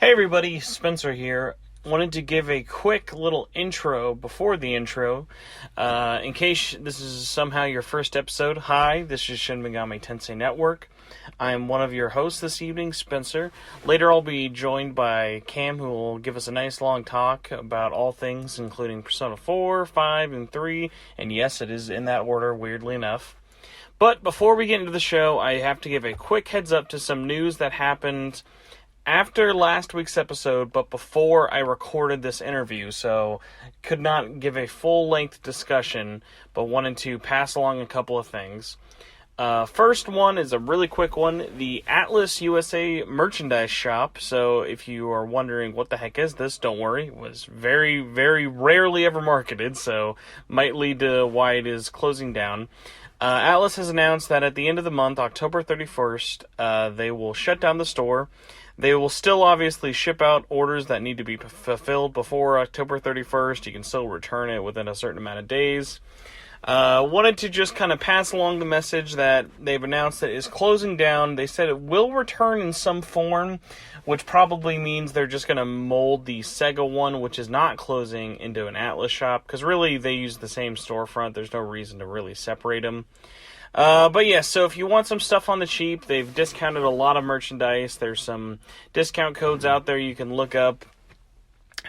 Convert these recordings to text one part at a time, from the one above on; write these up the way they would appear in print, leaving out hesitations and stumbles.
Hey everybody, Spencer here. Wanted to give a quick little intro before the intro. In case this is somehow your first episode, hi, this is Shin Megami Tensei Network. I am one of your hosts this evening, Spencer. Later I'll be joined by Kam, who will give us a nice long talk about all things, including Persona 4, 5, and 3. And yes, it is in that order, weirdly enough. But before we get into the show, I have to give a quick heads up to some news that happened after last week's episode, but before I recorded this interview, so could not give a full-length discussion, but wanted to pass along a couple of things. First one is a really quick one, the Atlas USA merchandise shop. So if you are wondering what the heck is this, don't worry. It was very, very rarely ever marketed, so might lead to why it is closing down. Atlas has announced that at the end of the month, October 31st, they will shut down the store. They will still obviously ship out orders that need to be fulfilled before October 31st. You can still return it within a certain amount of days. Wanted to just kind of pass along the message that they've announced that it is closing down. They said it will return in some form, which probably means they're just going to mold the Sega one, which is not closing, into an Atlas shop, because really they use the same storefront. There's no reason to really separate them. But yeah, so if you want some stuff on the cheap, they've discounted a lot of merchandise. There's some discount codes out there you can look up.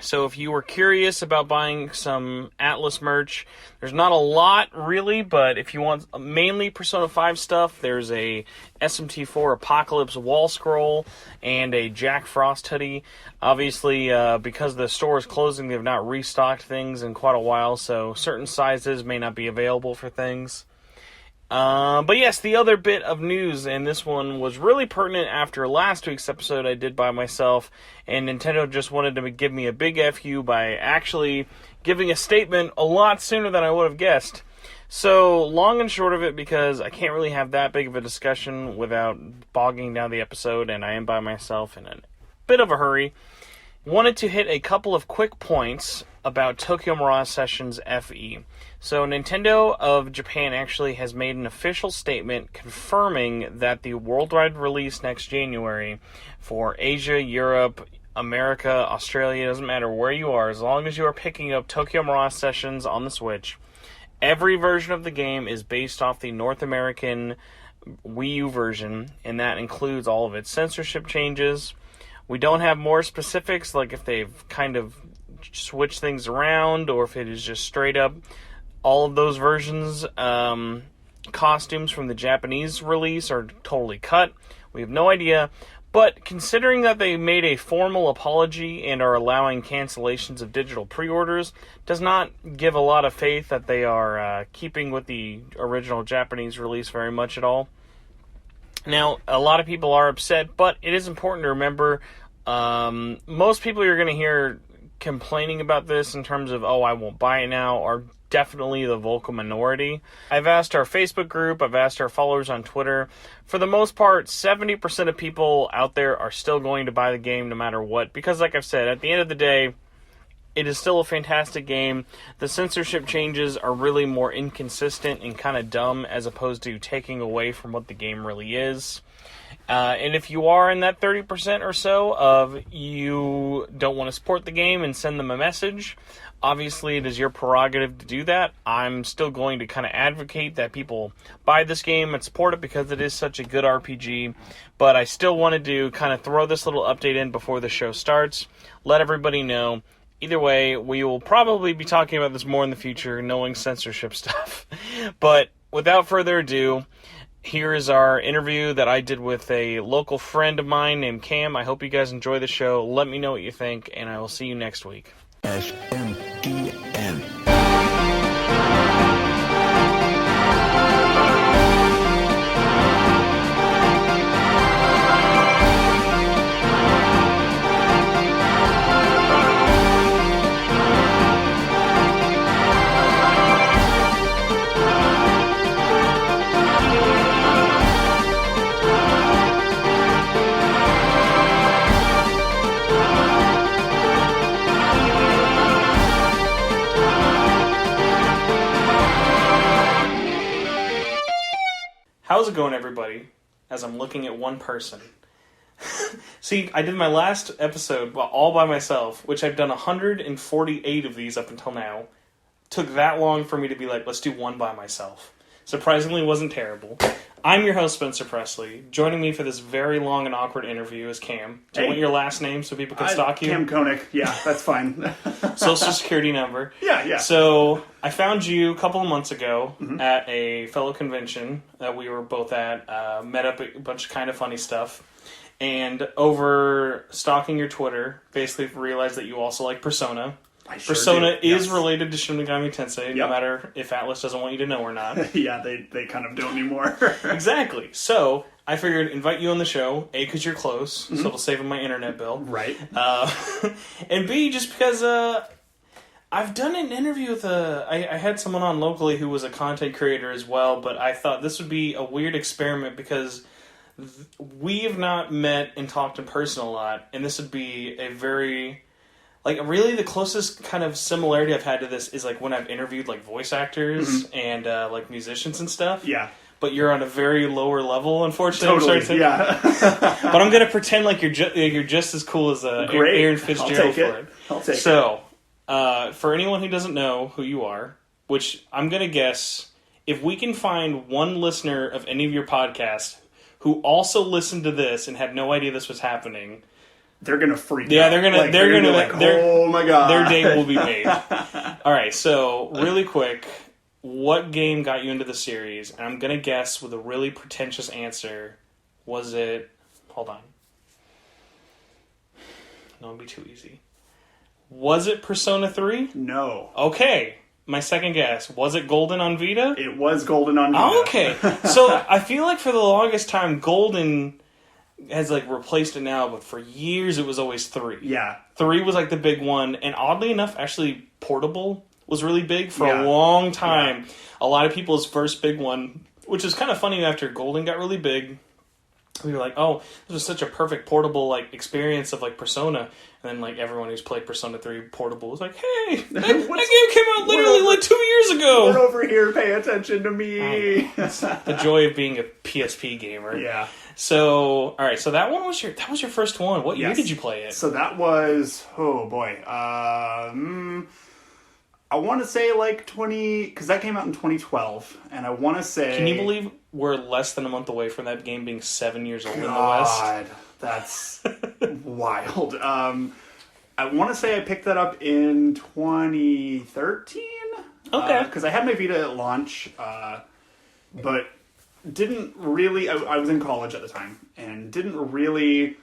So if you were curious about buying some Atlas merch, there's not a lot really, but if you want mainly Persona 5 stuff, there's a SMT4 Apocalypse wall scroll and a Jack Frost hoodie. Obviously, because the store is closing, they've not restocked things in quite a while, so certain sizes may not be available for things. But yes, the other bit of news, and this one was really pertinent after last week's episode I did by myself, and Nintendo just wanted to give me a big FU by actually giving a statement a lot sooner than I would have guessed. So, long and short of it, because I can't really have that big of a discussion without bogging down the episode, and I am by myself in a bit of a hurry, wanted to hit a couple of quick points about Tokyo Mirage Sessions FE. So Nintendo of Japan actually has made an official statement confirming that the worldwide release next January for Asia, Europe, America, Australia, doesn't matter where you are, as long as you are picking up Tokyo Mirage Sessions on the Switch, every version of the game is based off the North American Wii U version, and that includes all of its censorship changes. We don't have more specifics, like if they've kind of switched things around, or if it is just straight up all of those versions, costumes from the Japanese release are totally cut. We have no idea. But considering that they made a formal apology and are allowing cancellations of digital pre-orders, does not give a lot of faith that they are keeping with the original Japanese release very much at all. Now, a lot of people are upset, but it is important to remember, most people you're going to hear complaining about this in terms of, oh, I won't buy it now, are definitely the vocal minority. I've asked our Facebook group, I've asked our followers on Twitter. For the most part, 70% of people out there are still going to buy the game no matter what, because like I've said, at the end of the day, it is still a fantastic game. The censorship changes are really more inconsistent and kind of dumb as opposed to taking away from what the game really is. And if you are in that 30% or so of you don't want to support the game and send them a message, obviously it is your prerogative to do that. I'm still going to kind of advocate that people buy this game and support it because it is such a good RPG. But I still wanted to kind of throw this little update in before the show starts. Let everybody know. Either way, we will probably be talking about this more in the future, knowing censorship stuff. But without further ado, here is our interview that I did with a local friend of mine named Kam. I hope you guys enjoy the show. Let me know what you think, and I will see you next week. SMTN. How's it going, everybody? As I'm looking at one person. See, I did my last episode all by myself, which I've done 148 of these up until now. Took that long for me to be like, let's do one by myself. Surprisingly, it wasn't terrible. I'm your host, Spencer Presley. Joining me for this very long and awkward interview is Cam. Do you want your last name so people can stalk you? Kam Konek. Yeah, that's fine. Social security number. Yeah. So I found you a couple of months ago at a fellow convention that we were both at. Met up a bunch of kind of funny stuff. And over stalking your Twitter, basically realized that you also like Persona. Persona is related to Shin Megami Tensei, no matter if Atlas doesn't want you to know or not. Yeah, they kind of don't anymore. Exactly. So, I figured invite you on the show, A, because you're close, so it'll save on my internet bill. Right. And B, just because I've done an interview with I had someone on locally who was a content creator as well, but I thought this would be a weird experiment because we have not met and talked in person a lot, and this would be a very... Like, really, the closest kind of similarity I've had to this is, like, when I've interviewed, like, voice actors and, like, musicians and stuff. Yeah. But you're on a very lower level, unfortunately. Totally, yeah. But I'm going to pretend like you're just as cool as Aaron Fitzgerald for it. I'll take it. So, for anyone who doesn't know who you are, which I'm going to guess, if we can find one listener of any of your podcasts who also listened to this and had no idea this was happening... They're gonna freak out. Yeah, they're gonna like, oh my god, their day will be made. All right, so really quick, what game got you into the series? And I'm gonna guess with a really pretentious answer. Was it? Hold on. No, it'd be too easy. Was it Persona 3? No. Okay. My second guess. Was it Golden on Vita? It was Golden on Vita. Oh, okay. So I feel like for the longest time, Golden has like replaced it now, but for years it was always 3. Yeah. 3 was like the big one, and oddly enough, actually Portable was really big for a long time. Yeah. A lot of people's first big one, which is kind of funny after Golden got really big. We were like, oh, this was such a perfect portable like experience of like Persona. And then like everyone who's played Persona 3 Portable was like, hey, that game came out literally like 2 years ago. Get over here, pay attention to me. The joy of being a PSP gamer. Yeah. So, all right, so that was your first one. What year did you play it? So that was, oh boy, I want to say like 20, because that came out in 2012, and I want to say... Can you believe we're less than a month away from that game being 7 years old in the West? God, that's wild. I want to say I picked that up in 2013? Okay. Because I had my Vita at launch, but didn't really... I was in college at the time, and didn't really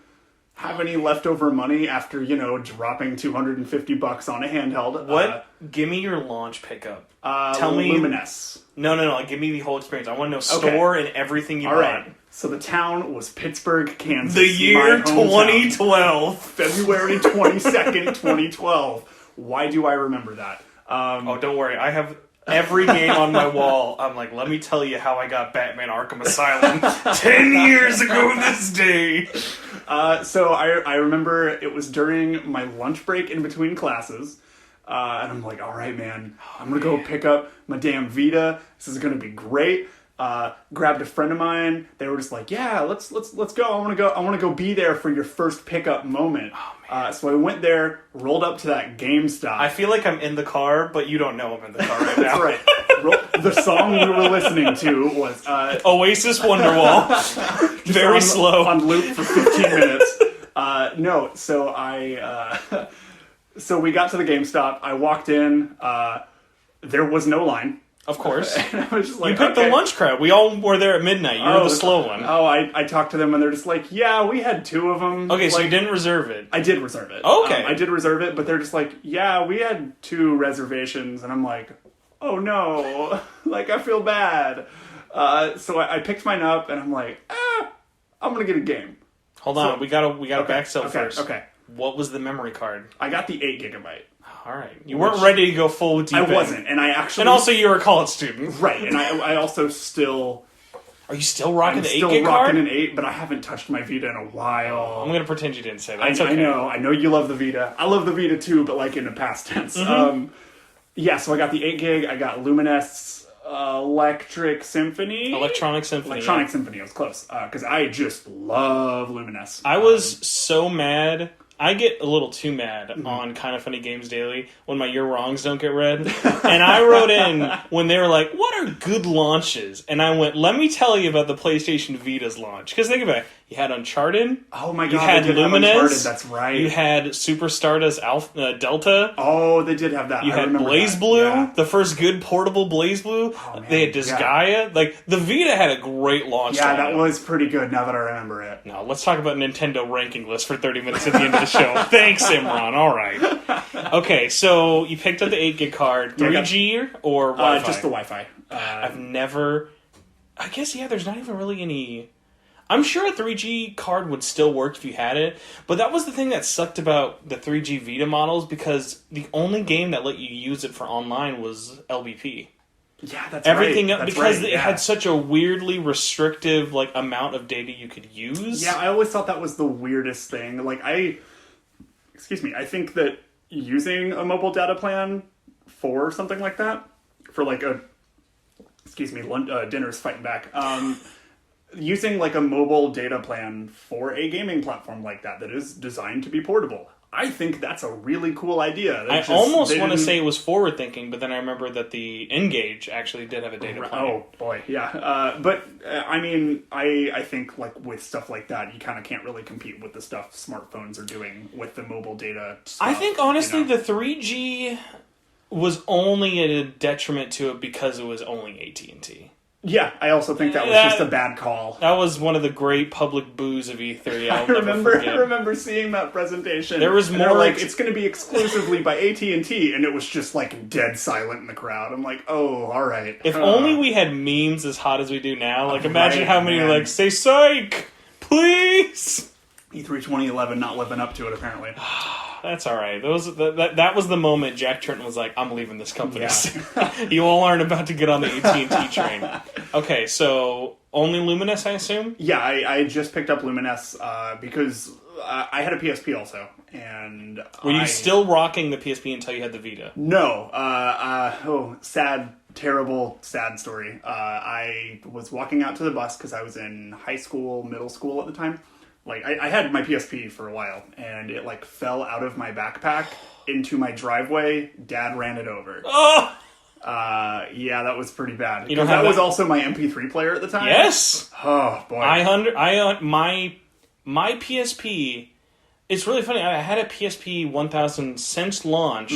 have any leftover money after, dropping $250 on a handheld. What? Give me your launch pickup. Tell me Luminous. No. Give me the whole experience. I want to know store and everything you bought. Right. So the town was Pittsburgh, Kansas. The year 2012. February 22nd, 2012. Why do I remember that? Don't worry. I have... Every game on my wall, I'm like, let me tell you how I got Batman Arkham Asylum 10 years ago this day. So I remember it was during my lunch break in between classes. And I'm like, all right, man, I'm going to go pick up my damn Vita. This is going to be great. Grabbed a friend of mine. They were just like, yeah, let's go. I want to go be there for your first pickup moment. Oh, man. So I went there, rolled up to that GameStop. I feel like I'm in the car, but you don't know I'm in the car right now. That's right. The song we were listening to was Oasis Wonderwall. Very slow. On loop for 15 minutes. So we got to the GameStop. I walked in. There was no line. Of course. And I was just like, you picked the lunch crowd. We all were there at midnight. You were the slow one. Oh, I talked to them and they're just like, yeah, we had 2 of them. Okay, so you didn't reserve it. I did reserve it. Okay. I did reserve it, but they're just like, yeah, we had 2 reservations. And I'm like, oh no, like I feel bad. So I picked mine up and I'm like, I'm going to get a game. Hold on, we gotta back sell first. Okay. What was the memory card? I got the 8 gigabyte. All right. You weren't ready to go full deep. I wasn't, and I actually... And also you were a college student. Right, and I also still... Are you still rocking the 8 gig card? I'm still rocking an 8, but I haven't touched my Vita in a while. I'm going to pretend you didn't say that. I know you love the Vita. I love the Vita too, but like in the past tense. Mm-hmm. So I got the 8 gig, I got Luminous, Electronic Symphony. Electronic Symphony. Electronic Symphony. I was close because I just love Luminous. I was so mad. I get a little too mad Mm-hmm. on Kind of Funny Games Daily when my Your Wrongs don't get read. And I wrote in when they were like, what are good launches? And I went, let me tell you about the PlayStation Vita's launch. Because think about it. You had Uncharted. Oh my god, you had they did have Luminous. Uncharted, that's right. You had Super Stardust Delta. Oh, they did have that. You I had remember Blaze that. Blue, Yeah. the first good portable Blaze Blue. man, They had Disgaea. Like, the Vita had a great launch. Yeah, lineup. that was pretty good now that I remember it. Now, let's talk about Nintendo ranking list for 30 minutes at the end of the show. Thanks, Imran. All right. Okay, so you picked up the 8 gig card. 3G or Wi-Fi? Just the Wi-Fi. I've never... I guess, yeah, there's not even really any... I'm sure a 3G card would still work if you had it, but that was the thing that sucked about the 3G Vita models, because the only game that let you use it for online was LBP. Yeah, that's Everything right. That's because right, it had such a weirdly restrictive like amount of data you could use. Yeah, I always thought that was the weirdest thing. Like, I think that using a mobile data plan for something like that, for like a, dinner's fighting back. Using like a mobile data plan for a gaming platform like that is designed to be portable. I think that's a really cool idea. I almost want to say it was forward thinking, but then I remember that the N-Gage actually did have a data plan. Oh boy, yeah. But I mean, I think like with stuff like that, you kind of can't really compete with the stuff smartphones are doing with the mobile data stuff. I think honestly the 3G was only a detriment to it because it was only AT&T. Yeah, I also think that was just a bad call. That was one of the great public boos of E3. I remember seeing that presentation. There was more like it's going to be exclusively by AT&T, and it was just like dead silent in the crowd. I'm like, oh, all right. If only we had memes as hot as we do now. Like, imagine right, how many man. like say psych, please. E3 2011 not living up to it apparently. That's all right. That was the moment Jack Turton was like, "I'm leaving this company. Yeah. You all aren't about to get on the AT&T train." Okay, so only Luminous, I assume. Yeah, I just picked up Luminous because I had a PSP also, and Were you still rocking the PSP until you had the Vita? No. Terrible, sad story. I was walking out to the bus because I was in high school, middle school at the time. Like, I had my PSP for a while, and it, like, fell out of my backpack into my driveway. Dad ran it over. Oh! Yeah, that was pretty bad. You don't Because have that was that- also my MP3 player at the time. Yes! Oh, boy. My PSP, it's really funny. I had a PSP 1000 since launch,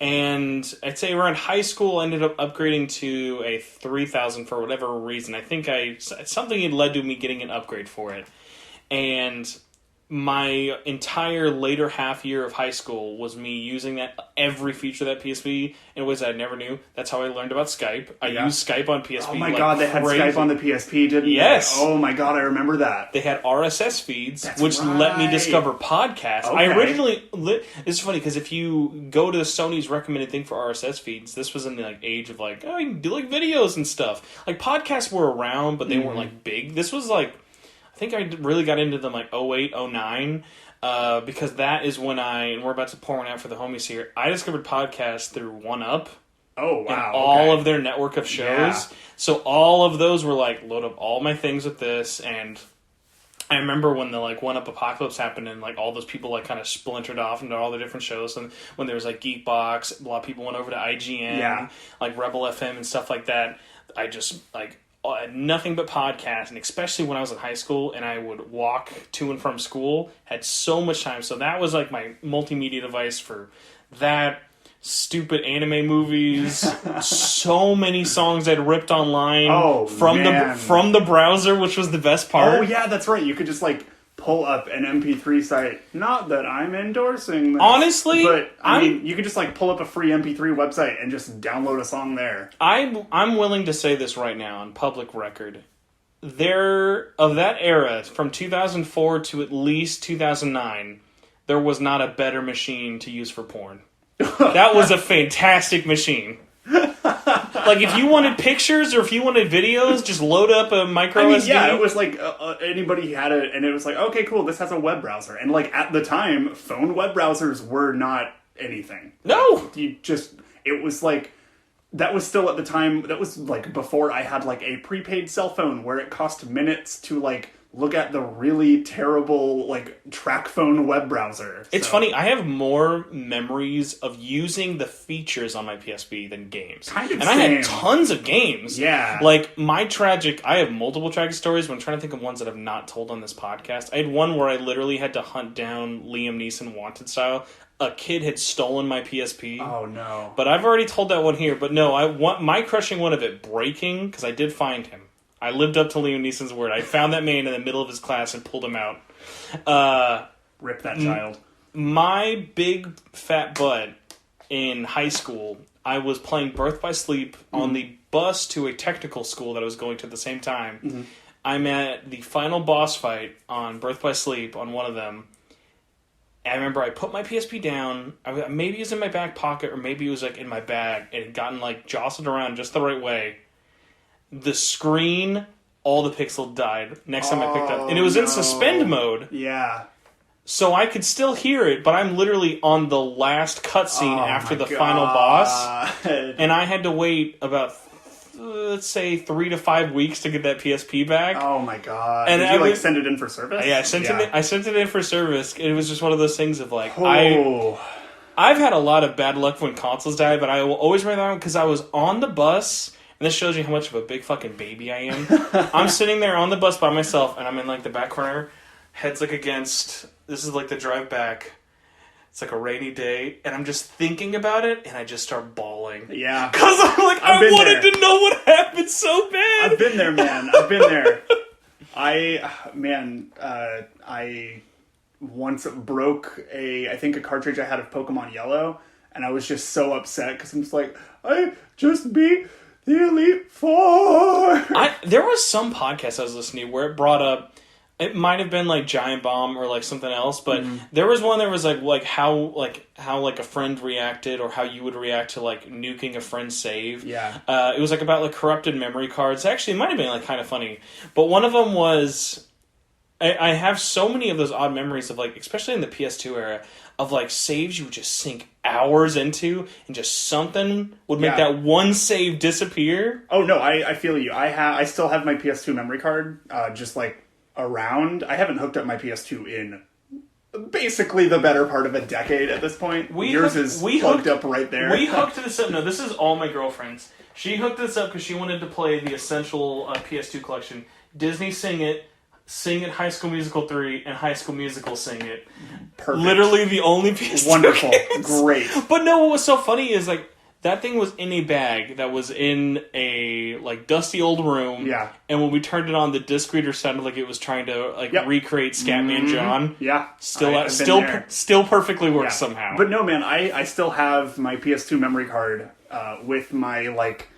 and I'd say around high school, I ended up upgrading to a 3000 for whatever reason. I think something had led to me getting an upgrade for it. And my entire later half year of high school was me using every feature of that PSP in ways I never knew. That's how I learned about Skype. I used Skype on PSP. Oh my god, they had crazy. Skype on the PSP, didn't Yes. they? Oh my god, I remember that. They had RSS feeds, That's which let me right. discover podcasts. I Okay. originally... It's funny, because if you go to Sony's recommended thing for RSS feeds, this was in the age of you can do videos and stuff. Like, podcasts were around, but they weren't big. This was I think I really got into them 08, 09, because that is when and we're about to pour one out for the homies here, I discovered podcasts through 1UP. Oh, wow. And all okay. of their network of shows. Yeah. So all of those were load up all my things with this, and I remember when the 1UP apocalypse happened and all those people kind of splintered off into all the different shows, and when there was Geekbox, a lot of people went over to IGN, Yeah. Rebel FM and stuff like that. I just nothing but podcasts, and especially when I was in high school and I would walk to and from school, had so much time. So that was my multimedia device for that, stupid anime movies, so many songs I'd ripped online from the browser, which was the best part. Oh yeah, that's right. You could just pull up an MP3 site. Not that I'm endorsing this. Honestly, but I mean, you could just pull up a free MP3 website and just download a song there. I'm willing to say this right now on public record. There, of that era, from 2004 to at least 2009, there was not a better machine to use for porn. That was a fantastic machine. If you wanted pictures or if you wanted videos, just load up a micro SD. Yeah, it was anybody had it, and it was okay, cool, this has a web browser. And at the time, phone web browsers were not anything. No! It was that was still at the time, that was like before I had like a prepaid cell phone where it cost minutes to like look at the really terrible like track phone web browser. It's funny, I have more memories of using the features on my PSP than games. Kind of and same. I had tons of games. Yeah. Like, I have multiple tragic stories, but I'm trying to think of ones that I've not told on this podcast. I had one where I literally had to hunt down Liam Neeson Wanted style. A kid had stolen my PSP. Oh, no. But I've already told that one here. But no, I want my crushing one of it breaking, because I did find him. I lived up to Liam Neeson's word. I found that man in the middle of his class and pulled him out. Rip that child. My big fat butt in high school, I was playing Birth by Sleep on the bus to a technical school that I was going to at the same time. I'm at the final boss fight on Birth by Sleep on one of them. I remember I put my PSP down. Maybe it was in my back pocket, or maybe it was like in my bag. It had gotten like jostled around just the right way. The screen, all the pixel died next time I picked up. And it was in suspend mode. Yeah. So I could still hear it, but I'm literally on the last cutscene after the final boss. And I had to wait about, let's say, 3 to 5 weeks to get that PSP back. Oh my god. And Did you send it in for service? Yeah, I sent it in for service. It was just one of those things of like, Oh. I've had a lot of bad luck when consoles die, but I will always remember that one because I was on the bus. And this shows you how much of a big fucking baby I am. I'm sitting there on the bus by myself, and I'm in like the back corner, heads like against. This is like the drive back. It's like a rainy day, and I'm just thinking about it, and I just start bawling. Yeah. Because I'm like, I wanted to know what happened so bad. I've been there, man. I've been there. I once broke I think a cartridge I had of Pokemon Yellow, and I was just so upset because I'm just like, I just beat the Elite Four. There was some podcast I was listening to where it brought up, it might have been like Giant Bomb or like something else, but there was one that was like how a friend reacted, or how you would react to like nuking a friend's save. Yeah. It was like about like corrupted memory cards. Actually, it might have been like kind of funny, but one of them was, I have so many of those odd memories of like, especially in the PS2 era, of like saves you would just sink hours into, and just something would make that one save disappear. Oh no, I feel you. I still have my PS2 memory card, just like around. I haven't hooked up my PS2 in basically the better part of a decade at this point. Yours is plugged up right there. We hooked this up. No, this is all my girlfriends. She hooked this up because she wanted to play the Essential PS2 collection. Disney Sing It, High School Musical 3, and High School Musical Sing It. Perfect. Literally the only PS2 Wonderful. games. Great. But no, what was so funny is like, that thing was in a bag that was in a like dusty old room. Yeah. And when we turned it on, the disc reader sounded like it was trying to like recreate Scatman John. Yeah. Still perfectly works somehow. But no, man, I still have my PS2 memory card with my like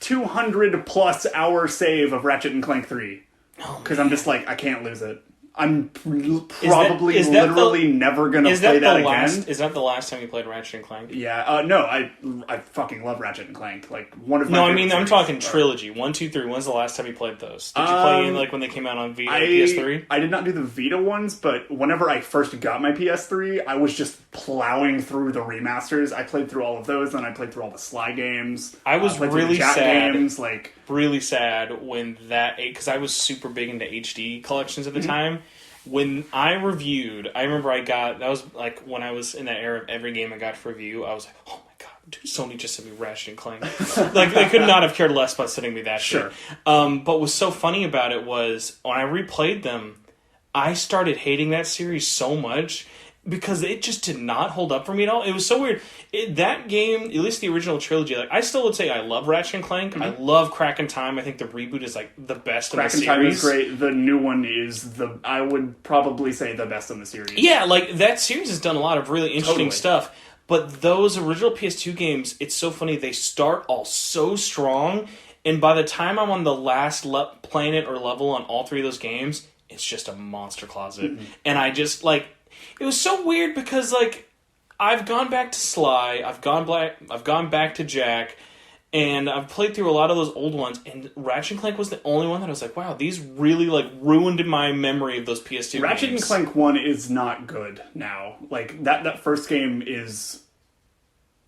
200 plus hour save of Ratchet and Clank 3. Because I'm just like, I can't lose it. I'm probably literally never going to play that again. Is that the last time you played Ratchet and Clank? Yeah. No, I fucking love Ratchet and Clank. Like, one of my No, I mean, I'm talking trilogy. 1, 2, 3. When's the last time you played those? Did you play like when they came out on Vita and PS3? I did not do the Vita ones, but whenever I first got my PS3, I was just plowing through the remasters. I played through all of those, and I played through all the Sly games. I was really sad. Games, like, really sad when that, because I was super big into HD collections at the time. When I reviewed, I remember that was like when I was in that era of every game I got for review, I was like, oh my god, dude, Sony just sent me Ratchet and Clank. Like, they could not have cared less about sending me that shit. But what was so funny about it was, when I replayed them, I started hating that series so much, because it just did not hold up for me at all. It was so weird. That game, at least the original trilogy, like, I still would say I love Ratchet and Clank. I love Crack in Time. I think the reboot is like the best in the series. Crack in Time is great. The new one is I would probably say the best in the series. Yeah, like, that series has done a lot of really interesting stuff. But those original PS2 games, it's so funny. They start all so strong, and by the time I'm on the last planet or level on all three of those games, it's just a monster closet. And I just, like, it was so weird because, like, I've gone back to Sly, I've gone back to Jack, and I've played through a lot of those old ones, and Ratchet and Clank was the only one that I was like, wow, these really, like, ruined my memory of those PS2 games. Ratchet and Clank 1 is not good now. Like, that first game is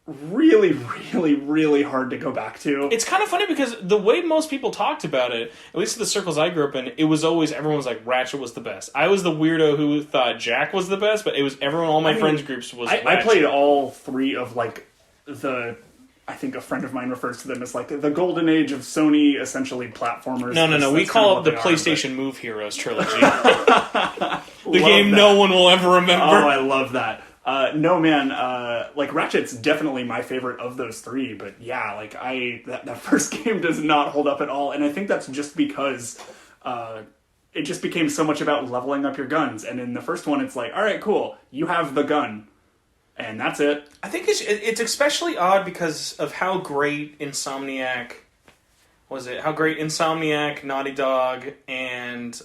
really, really, really hard to go back to. It's kind of funny because the way most people talked about it, at least in the circles I grew up in, it was always, everyone was like, Ratchet was the best. I was the weirdo who thought Jack was the best, but it was everyone, all my friends' groups was I Ratchet. played all three of, like, I think a friend of mine refers to them as, like, the golden age of Sony, essentially, platformers. No. We call it the PlayStation Move Heroes trilogy. The game that. no one will ever remember. Oh, I love that. No, man, like, Ratchet's definitely my favorite of those three, but yeah, like, that first game does not hold up at all, and I think that's just because, it just became so much about leveling up your guns, and in the first one, it's like, alright, cool, you have the gun, and that's it. I think it's especially odd because of how great Insomniac, Naughty Dog, and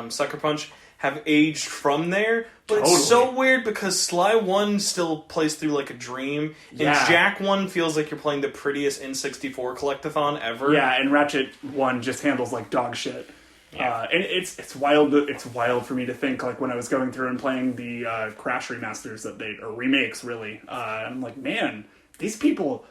Sucker Punch have aged from there, but It's so weird because Sly 1 still plays through like a dream, and Jack 1 feels like you're playing the prettiest N64 collectathon ever. Yeah, and Ratchet 1 just handles like dog shit. Yeah. And it's wild. It's wild for me to think, like, when I was going through and playing the Crash remasters or remakes, really. I'm like, man, these people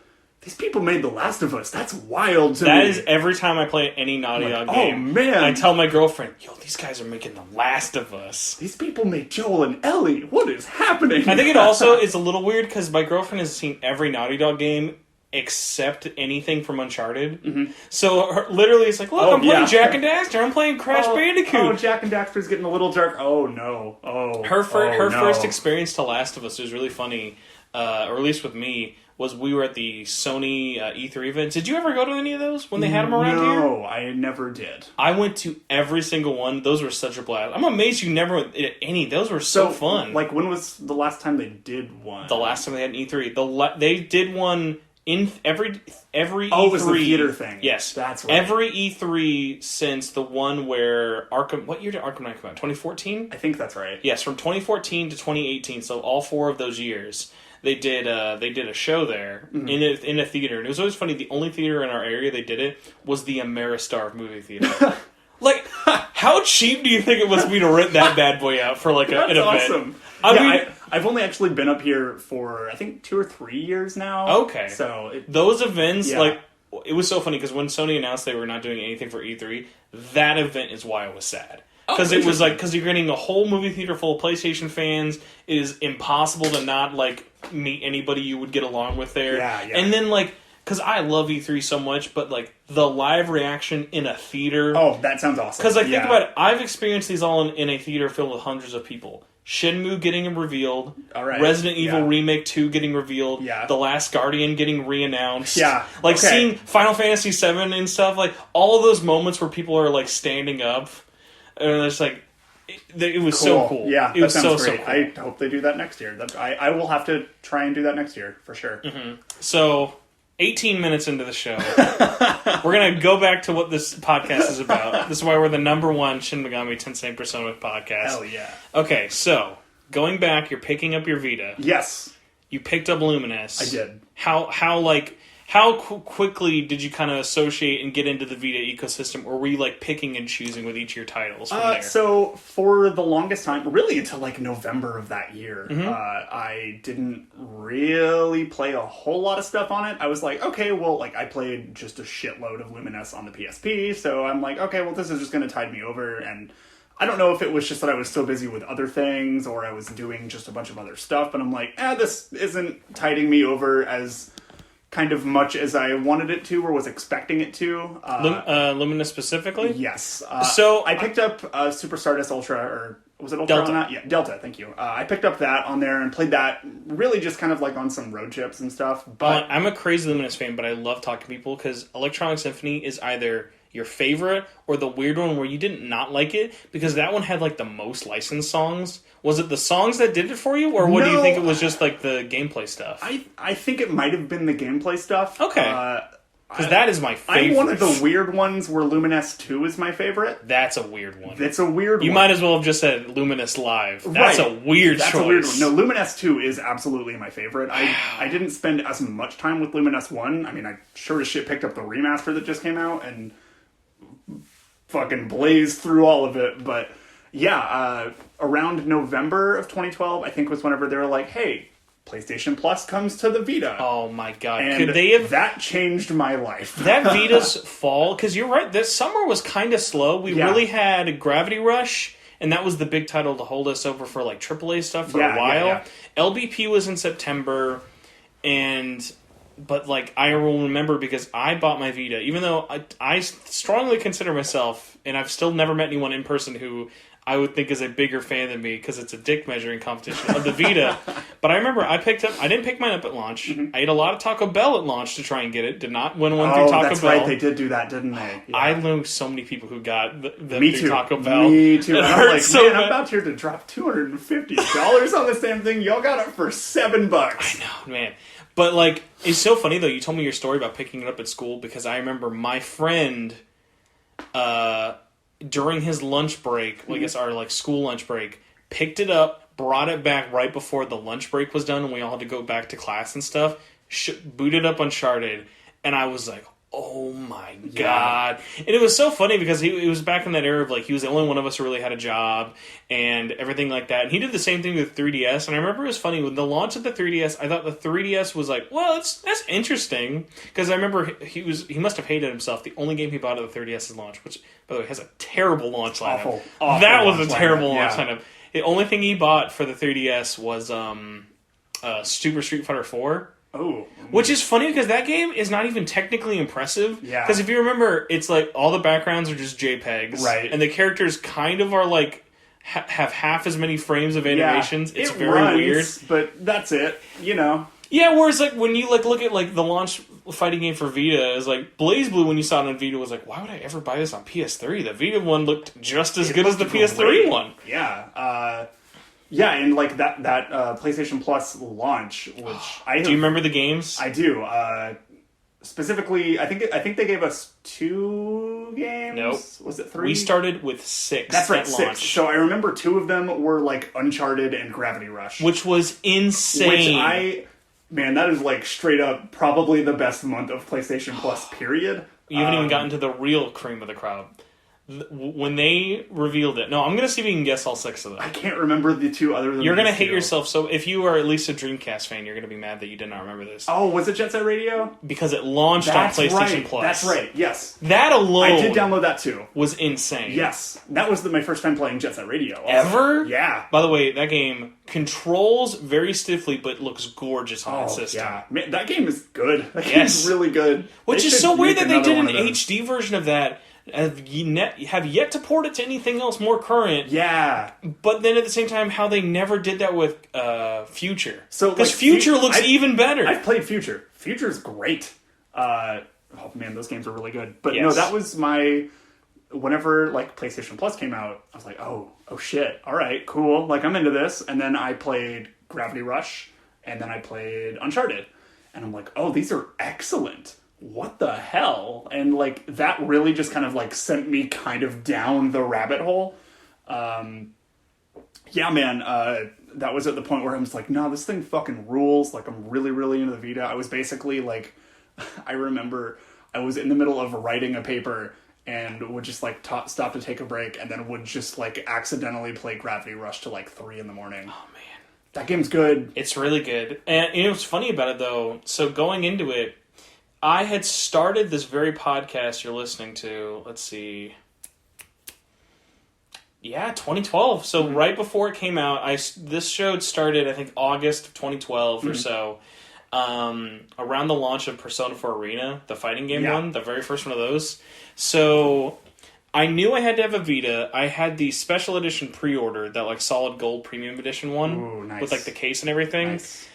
made The Last of Us. That's wild to me. That is every time I play any Naughty Dog game. Oh, man. I tell my girlfriend, yo, these guys are making The Last of Us. These people made Joel and Ellie. What is happening? I think it also is a little weird because my girlfriend has seen every Naughty Dog game except anything from Uncharted. Mm-hmm. So literally it's like, look, I'm playing Jak and Daxter. I'm playing Crash Bandicoot. Oh, Jak and Daxter's getting a little dark. Oh, no. Her first experience to Last of Us was really funny, or at least with me, was we were at the Sony E3 event. Did you ever go to any of those when they had them around here? No, I never did. I went to every single one. Those were such a blast. I'm amazed you never went to any. Those were so fun. Like, when was the last time they did one? The last time they had an E3. They did one in every E3. Oh, it was the theater thing. Yes. That's right. Every E3 since the one where Arkham... What year did Arkham Knight come out? 2014? I think that's right. Yes, from 2014 to 2018. So all 4 of those years. They did a show there in a theater, and it was always funny. The only theater in our area they did it was the Ameristar movie theater. Like, how cheap do you think it was for me to rent that bad boy out for like an event? Awesome. I've only actually been up here for I think 2 or 3 years now. Okay, so those events, like, it was so funny because when Sony announced they were not doing anything for E3, that event is why I was sad. Because it was like, because you're getting a whole movie theater full of PlayStation fans. It is impossible to not, like, meet anybody you would get along with there. Yeah. And then, like, because I love E3 so much, but, like, the live reaction in a theater. Oh, that sounds awesome. Because, like, think about it. I've experienced these all in a theater filled with hundreds of people. Shenmue getting revealed. All right. Resident Evil Remake 2 getting revealed. Yeah. The Last Guardian getting reannounced. Yeah. Like, seeing Final Fantasy VII and stuff. Like, all of those moments where people are, like, standing up. And it's like... It was so cool. Yeah, it was that sounds so great. cool. I hope they do that next year. I will have to try and do that next year, for sure. Mm-hmm. So, 18 minutes into the show, we're going to go back to what this podcast is about. This is why we're the #1 Shin Megami Tensei Persona podcast. Hell yeah. Okay, so, going back, you're picking up your Vita. Yes. You picked up Luminous. I did. How quickly did you kind of associate and get into the Vita ecosystem, or were you, like, picking and choosing with each of your titles from there? So, for the longest time, really until, like, November of that year, I didn't really play a whole lot of stuff on it. I was like, okay, well, like, I played just a shitload of Luminous on the PSP, so I'm like, okay, well, this is just going to tide me over, and I don't know if it was just that I was so busy with other things, or I was doing just a bunch of other stuff, but I'm like, this isn't tiding me over as... kind of much as I wanted it to or was expecting it to. Luminous specifically? Yes. So I picked up Super Stardust Ultra, or was it Ultra Delta. on that? Yeah, Delta, thank you. I picked up that on there and played that really just kind of like on some road trips and stuff. But I'm a crazy Luminous fan, but I love talking to people because Electronic Symphony is either your favorite or the weird one where you didn't not like it because that one had like the most licensed songs. Was it the songs that did it for you, or what do you think it was just like the gameplay stuff? I think it might have been the gameplay stuff. Okay. Because that is my favorite. I'm one of the weird ones where Luminous 2 is my favorite. That's a weird one. It's a weird one. You might as well have just said Luminous Live. That's a weird choice. That's a weird one. No, Luminous 2 is absolutely my favorite. I didn't spend as much time with Luminous 1. I mean, I sure as shit picked up the remaster that just came out and fucking blazed through all of it. But yeah, around November of 2012, I think was whenever they were like, hey, PlayStation Plus comes to the Vita. Oh my god! And Could they have that changed my life. that Vita's fall? Because you're right. This summer was kind of slow. We really had Gravity Rush, and that was the big title to hold us over for like AAA stuff for a while. Yeah. LBP was in September, but like I will remember because I bought my Vita, even though I strongly consider myself, and I've still never met anyone in person who I would think is a bigger fan than me because it's a dick measuring competition of the Vita. But I remember I didn't pick mine up at launch. Mm-hmm. I ate a lot of Taco Bell at launch to try and get it. Did not win one through Taco that's Bell. right. They did do that, didn't they? Yeah. I know so many people who got them Me through too. Taco Bell. Me too. It And I'm hurts like, so man, bad. I'm about here to drop $250 on the same thing. Y'all got it for $7. I know, man. But like, it's so funny though. You told me your story about picking it up at school because I remember my friend, during his lunch break, I guess our like school lunch break, picked it up, brought it back right before the lunch break was done, and we all had to go back to class and stuff. Booted up Uncharted, and I was like, "Oh my god!" And it was so funny because it was back in that era of like he was the only one of us who really had a job and everything like that. And he did the same thing with 3DS. And I remember it was funny with the launch of the 3DS. I thought the 3DS was like, "Well, that's interesting," because I remember he must have hated himself. The only game he bought at the 3DS's launch, which by the way has a terrible launch lineup. Awful that was launch a terrible lineup, launch yeah. lineup. The only thing he bought for the 3DS was Super Street Fighter 4. Oh. Which is funny because that game is not even technically impressive. Yeah. Because if you remember, it's like all the backgrounds are just JPEGs. Right. And the characters kind of are like have half as many frames of animations. Yeah, It's it very runs, weird. But that's it. You know. Yeah, whereas like when you like look at like the launch fighting game for Vita is like Blaze Blue when you saw it on Vita was like, why would I ever buy this on PS3? The Vita one looked just as good as the PS3 great. one. Yeah. Yeah, and like that PlayStation Plus launch, which Do you remember the games? I do. Specifically, I think they gave us 2 games. Nope. Was it 3? We started with 6. That's right, at 6. launch, So I remember 2 of them were like Uncharted and Gravity Rush, which was insane. Man, that is like straight up probably the best month of PlayStation Plus. Period. You haven't even gotten to the real cream of the crowd. When they revealed it, no, I'm gonna see if you can guess all 6 of them. I can't remember the 2 other than You're gonna these hate 2. yourself. So if you are at least a Dreamcast fan, you're gonna be mad that you did not remember this Oh, was it Jet Set Radio? because it launched That's on PlayStation right. Plus. That's right. Yes, That alone, I did download that too. was insane. Yes, that was my first time playing Jet Set Radio. Also. Ever? Yeah. By the way, that game controls very stiffly, but looks gorgeous on that system. Yeah, man, that game is good. That game Yes. is really good. Which They is should so weird make that they another did an one of those. HD version of that. Have yet to port it to anything else more current. Yeah. But then at the same time, how they never did that with Future. So, because like, Future looks even better. I've played Future. Future's great. Oh man, those games are really good. But no, Yes. that was whenever like PlayStation Plus came out, I was like, oh shit, all right, cool. Like I'm into this. And then I played Gravity Rush, and then I played Uncharted, and I'm like, oh, these are excellent. What the hell? And like that really just kind of like sent me kind of down the rabbit hole. Yeah, man, that was at the point where I was like, no, this thing fucking rules. Like I'm really, really into the Vita. I was basically like, I remember I was in the middle of writing a paper and would just like stop to take a break and then would just like accidentally play Gravity Rush to like 3 a.m. Oh man. That game's good. It's really good. And you know what's funny about it though? So going into it, I had started this very podcast you're listening to. Let's see. Yeah, 2012. So right before it came out, this show had started, I think, August of 2012 or so. Around the launch of Persona 4 Arena, the fighting game one, the very first one of those. So I knew I had to have a Vita. I had the special edition pre-order, that like solid gold premium edition one. Ooh, nice. With like the case and everything. Nice.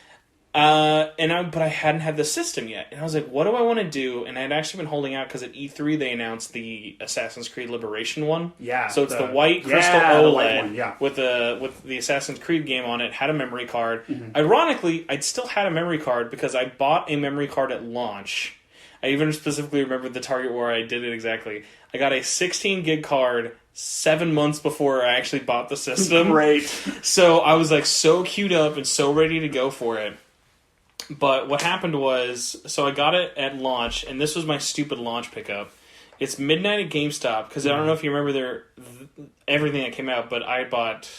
But I hadn't had the system yet. And I was like, what do I want to do? And I'd actually been holding out because at E3 they announced the Assassin's Creed Liberation one. Yeah. So it's the white crystal the OLED white one, yeah. with the Assassin's Creed game on it, had a memory card. Ironically, I'd still had a memory card because I bought a memory card at launch. I even specifically remember the Target where I did it exactly. I got a 16 gig card 7 months before I actually bought the system. Great. So I was like so queued up and so ready to go for it. But what happened was, so I got it at launch, and this was my stupid launch pickup. It's midnight at GameStop, because I don't know if you remember everything that came out, but I bought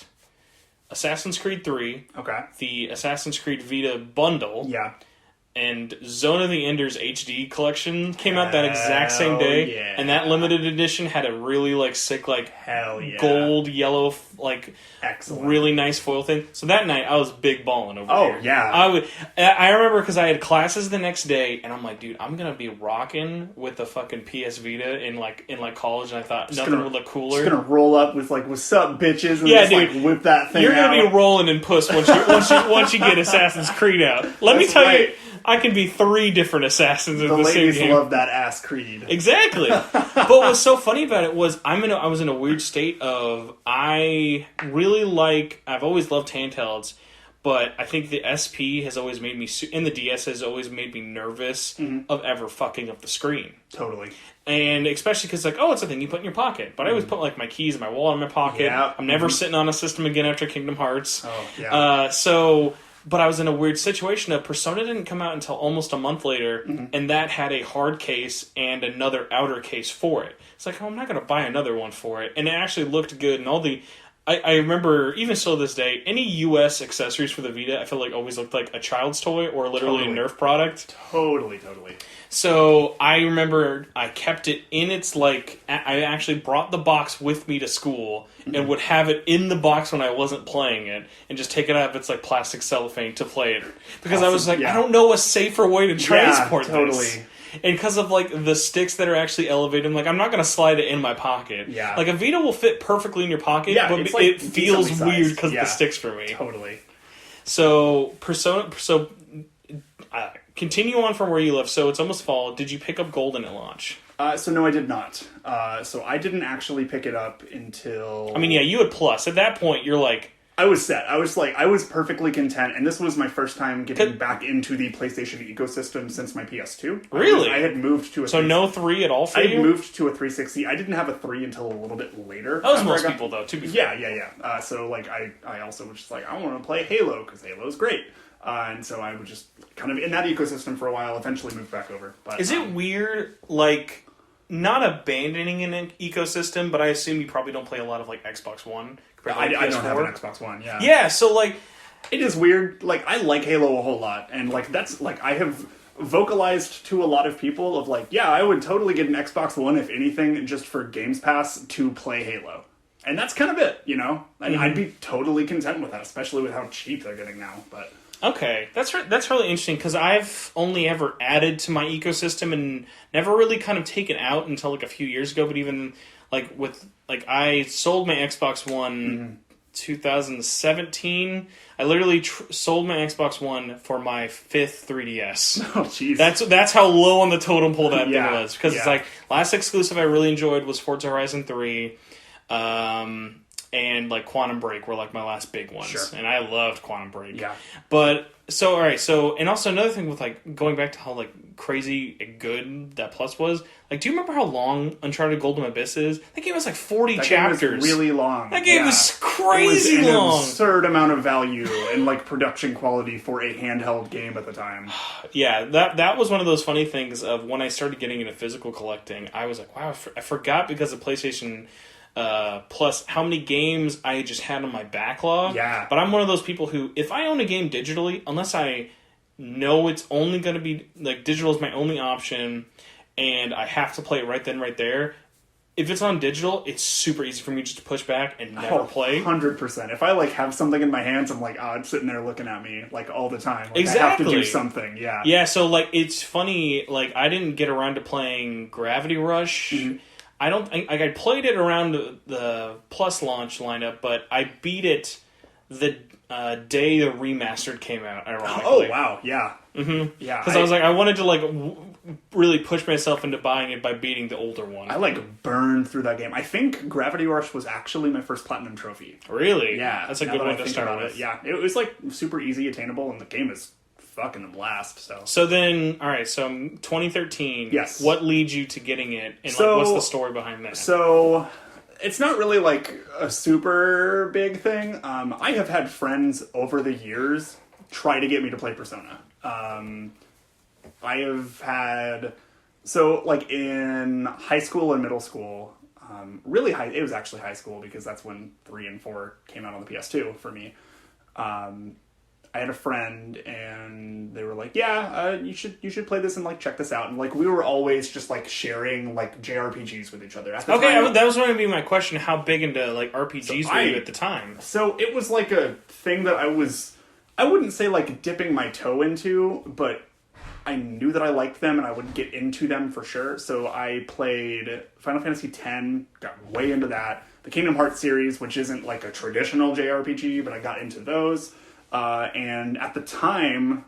Assassin's Creed 3, Okay. the Assassin's Creed Vita bundle, Yeah. and Zone of the Enders HD collection came out that exact same Hell day. yeah. And that limited edition had a really like sick like Hell yeah. gold, yellow, like Excellent. really nice foil thing. So that night I was big balling over Oh, here. yeah. I remember because I had classes the next day, and I'm like, dude, I'm gonna be rocking with the fucking PS Vita in college, and I thought nothing would look cooler. Just gonna roll up with like, "What's up, bitches?" And Yeah, just dude. like whip that thing. You're gonna out. be rolling in puss once you get Assassin's Creed out. Let me That's tell you, right. I can be 3 different assassins in The the same ladies game. love that ass Creed. Exactly. But what was so funny about it was I was in a weird state of I've always loved handhelds, but I think the SP has always made me and the DS has always made me nervous of ever fucking up the screen. Totally. And especially because it's a thing you put in your pocket. But I always put like my keys and my wallet in my pocket. Yeah. I'm never sitting on a system again after Kingdom Hearts. Oh, yeah. But I was in a weird situation of Persona didn't come out until almost a month later, and that had a hard case and another outer case for it. It's like, I'm not going to buy another one for it. And it actually looked good, and all the... I remember, even still to this day, any U.S. accessories for the Vita, I feel like always looked like a child's toy or literally Totally. a Nerf product. Totally. So I remember I kept it in its I actually brought the box with me to school and would have it in the box when I wasn't playing it and just take it out of its plastic cellophane to play it. Because I was like, Yeah. I don't know a safer way to transport totally. this. And because of the sticks that are actually elevated, I'm not going to slide it in my pocket. Yeah. Like a Vita will fit perfectly in your pocket, Yeah, but it's, it feels decently weird sized. because of Yeah. the sticks for me. Totally. So continue on from where you left. So it's almost fall. Did you pick up Golden at launch? So no, I did not. So I didn't actually pick it up until... I mean, yeah, you had Plus. At that point, you're like... I was set. I was perfectly content, and this was my first time getting back into the PlayStation ecosystem since my PS2. Really? I had moved to a... So no 3 at all for I you? had moved to a 360. I didn't have a 3 until a little bit later. That was after most I got- people, though, to be fair. Yeah. So I also was just like, I want to play Halo because Halo's great. And so I was just kind of in that ecosystem for a while, eventually moved back over. But Is it weird, not abandoning an ecosystem, but I assume you probably don't play a lot of, Xbox One compared to I don't have an PS4? Xbox One, yeah. Yeah, so, It is weird. I like Halo a whole lot, and that's I have vocalized to a lot of people of I would totally get an Xbox One if anything, just for Games Pass to play Halo, and that's kind of it, and I'd be totally content with that, especially with how cheap they're getting now. But okay, that's really interesting because I've only ever added to my ecosystem and never really kind of taken out until a few years ago. But even I sold my Xbox One 2017. I literally sold my Xbox One for my 5th 3DS. oh jeez, That's how low on the totem pole that Yeah, thing was. Because yeah. it's last exclusive I really enjoyed was Forza Horizon 3. And Quantum Break were my last big ones. Sure. And I loved Quantum Break. Yeah. But so alright, and also another thing with going back to how crazy good that Plus was, do you remember how long Uncharted Golden Abyss is? That game was 40 that game chapters. was really long. That game yeah. was crazy It was an long. absurd amount of value and production quality for a handheld game at the time. Yeah, that was one of those funny things of when I started getting into physical collecting, I was like, wow, I forgot because of PlayStation Plus how many games I just had on my backlog. Yeah. But I'm one of those people who, if I own a game digitally, unless I know it's only going to be, digital is my only option, and I have to play it right then, right there, if it's on digital, it's super easy for me just to push back and never play. 100%. If I have something in my hands, I'm it's sitting there looking at me all the time. Exactly. I have to do something. Yeah. Yeah, so it's funny, I didn't get around to playing Gravity Rush. Mm-hmm. I played it around the Plus launch lineup, but I beat it the day the remastered came out, ironically. Oh, wow. Yeah. Mm-hmm. Yeah. Because I was I wanted to really push myself into buying it by beating the older one. I burned through that game. I think Gravity Rush was actually my first platinum trophy. Really? Yeah. That's a now good that one I to think start about with. it. Yeah. It was super easy attainable, and the game is fucking a blast. So then, all right. So 2013. Yes. What leads you to getting it, and So- what's the story behind that? So it's not really a super big thing. I have had friends over the years try to get me to play Persona. I have had in high school and middle school, really high. It was actually high school because that's when 3 and 4 came out on the PS2 for me. I had a friend, and they were like, "Yeah, you should play this and like check this out." And like we were always just like sharing like JRPGs with each other. At the time, that was going to be my question. How big into like RPGs were you at the time? So it was like a thing that I wouldn't say like dipping my toe into, but I knew that I liked them and I would get into them for sure. So I played Final Fantasy X, got way into that. The Kingdom Hearts series, which isn't like a traditional JRPG, but I got into those. And at the time,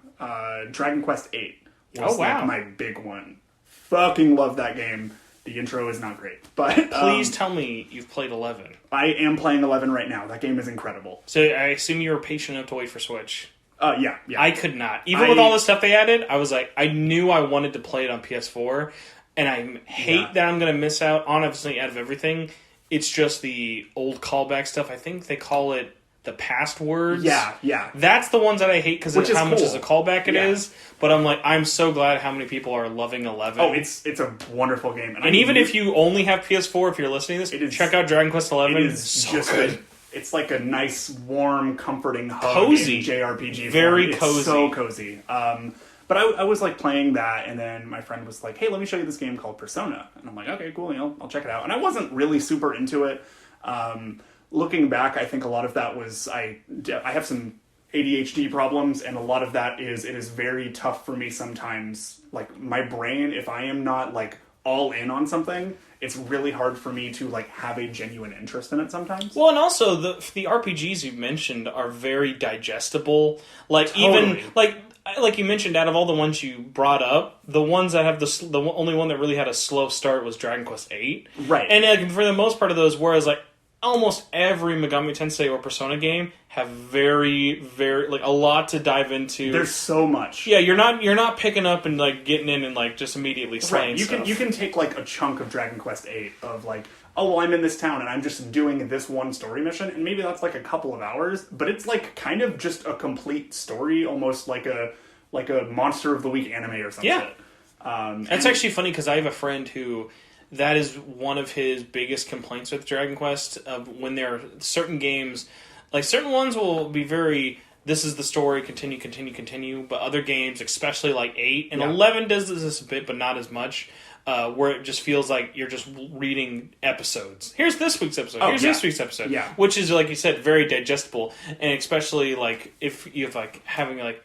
Dragon Quest VIII was like my big one. Fucking love that game. The intro is not great, but please tell me you've played 11. I am playing 11 right now. That game is incredible. So I assume you were patient enough to wait for Switch. Yeah. I could not. Even with all the stuff they added, I was like, I knew I wanted to play it on PS4, and I hate that I'm going to miss out on, obviously, out of everything. It's just the old callback stuff. I think they call it the past words. Yeah. That's the ones that I hate because of how much cool. as a callback it is. But I'm like, I'm so glad how many people are loving 11. Oh, it's a wonderful game. And even if you only have PS4, if you're listening to this, check out Dragon Quest 11. It is so just good. It's like a nice, warm, comforting hug cozy in JRPG. Very form. cozy. It's so cozy. But I was like playing that, and then my friend was like, "Hey, let me show you this game called Persona." And I'm like, "Okay, cool. I'll check it out." And I wasn't really super into it. Looking back, I think a lot of that was I have some ADHD problems, and a lot of that is it is very tough for me sometimes. Like my brain, if I am not like all in on something, it's really hard for me to like have a genuine interest in it sometimes. Well, and also the RPGs you mentioned are very digestible. Like Totally. even like you mentioned, out of all the ones you brought up, the ones that have the only one that really had a slow start was Dragon Quest VIII. Right. And like, for the most part of those, whereas like almost every Megami Tensei or Persona game have very, very like a lot to dive into. There's so much. Yeah, you're not picking up and like getting in and like just immediately slaying stuff. You can take like a chunk of Dragon Quest VIII of like, oh well, I'm in this town and I'm just doing this one story mission, and maybe that's like a couple of hours, but it's like kind of just a complete story, almost like a Monster of the Week anime or something. Yeah. That's actually funny because I have a friend who that is one of his biggest complaints with Dragon Quest. When there are certain games, like certain ones will be very, this is the story, continue, but other games, especially like 8 and 11 does this a bit, but not as much, where it just feels like you're just reading episodes. Here's this week's episode, this week's episode, which is, like you said, very digestible, and especially like if you have like having like,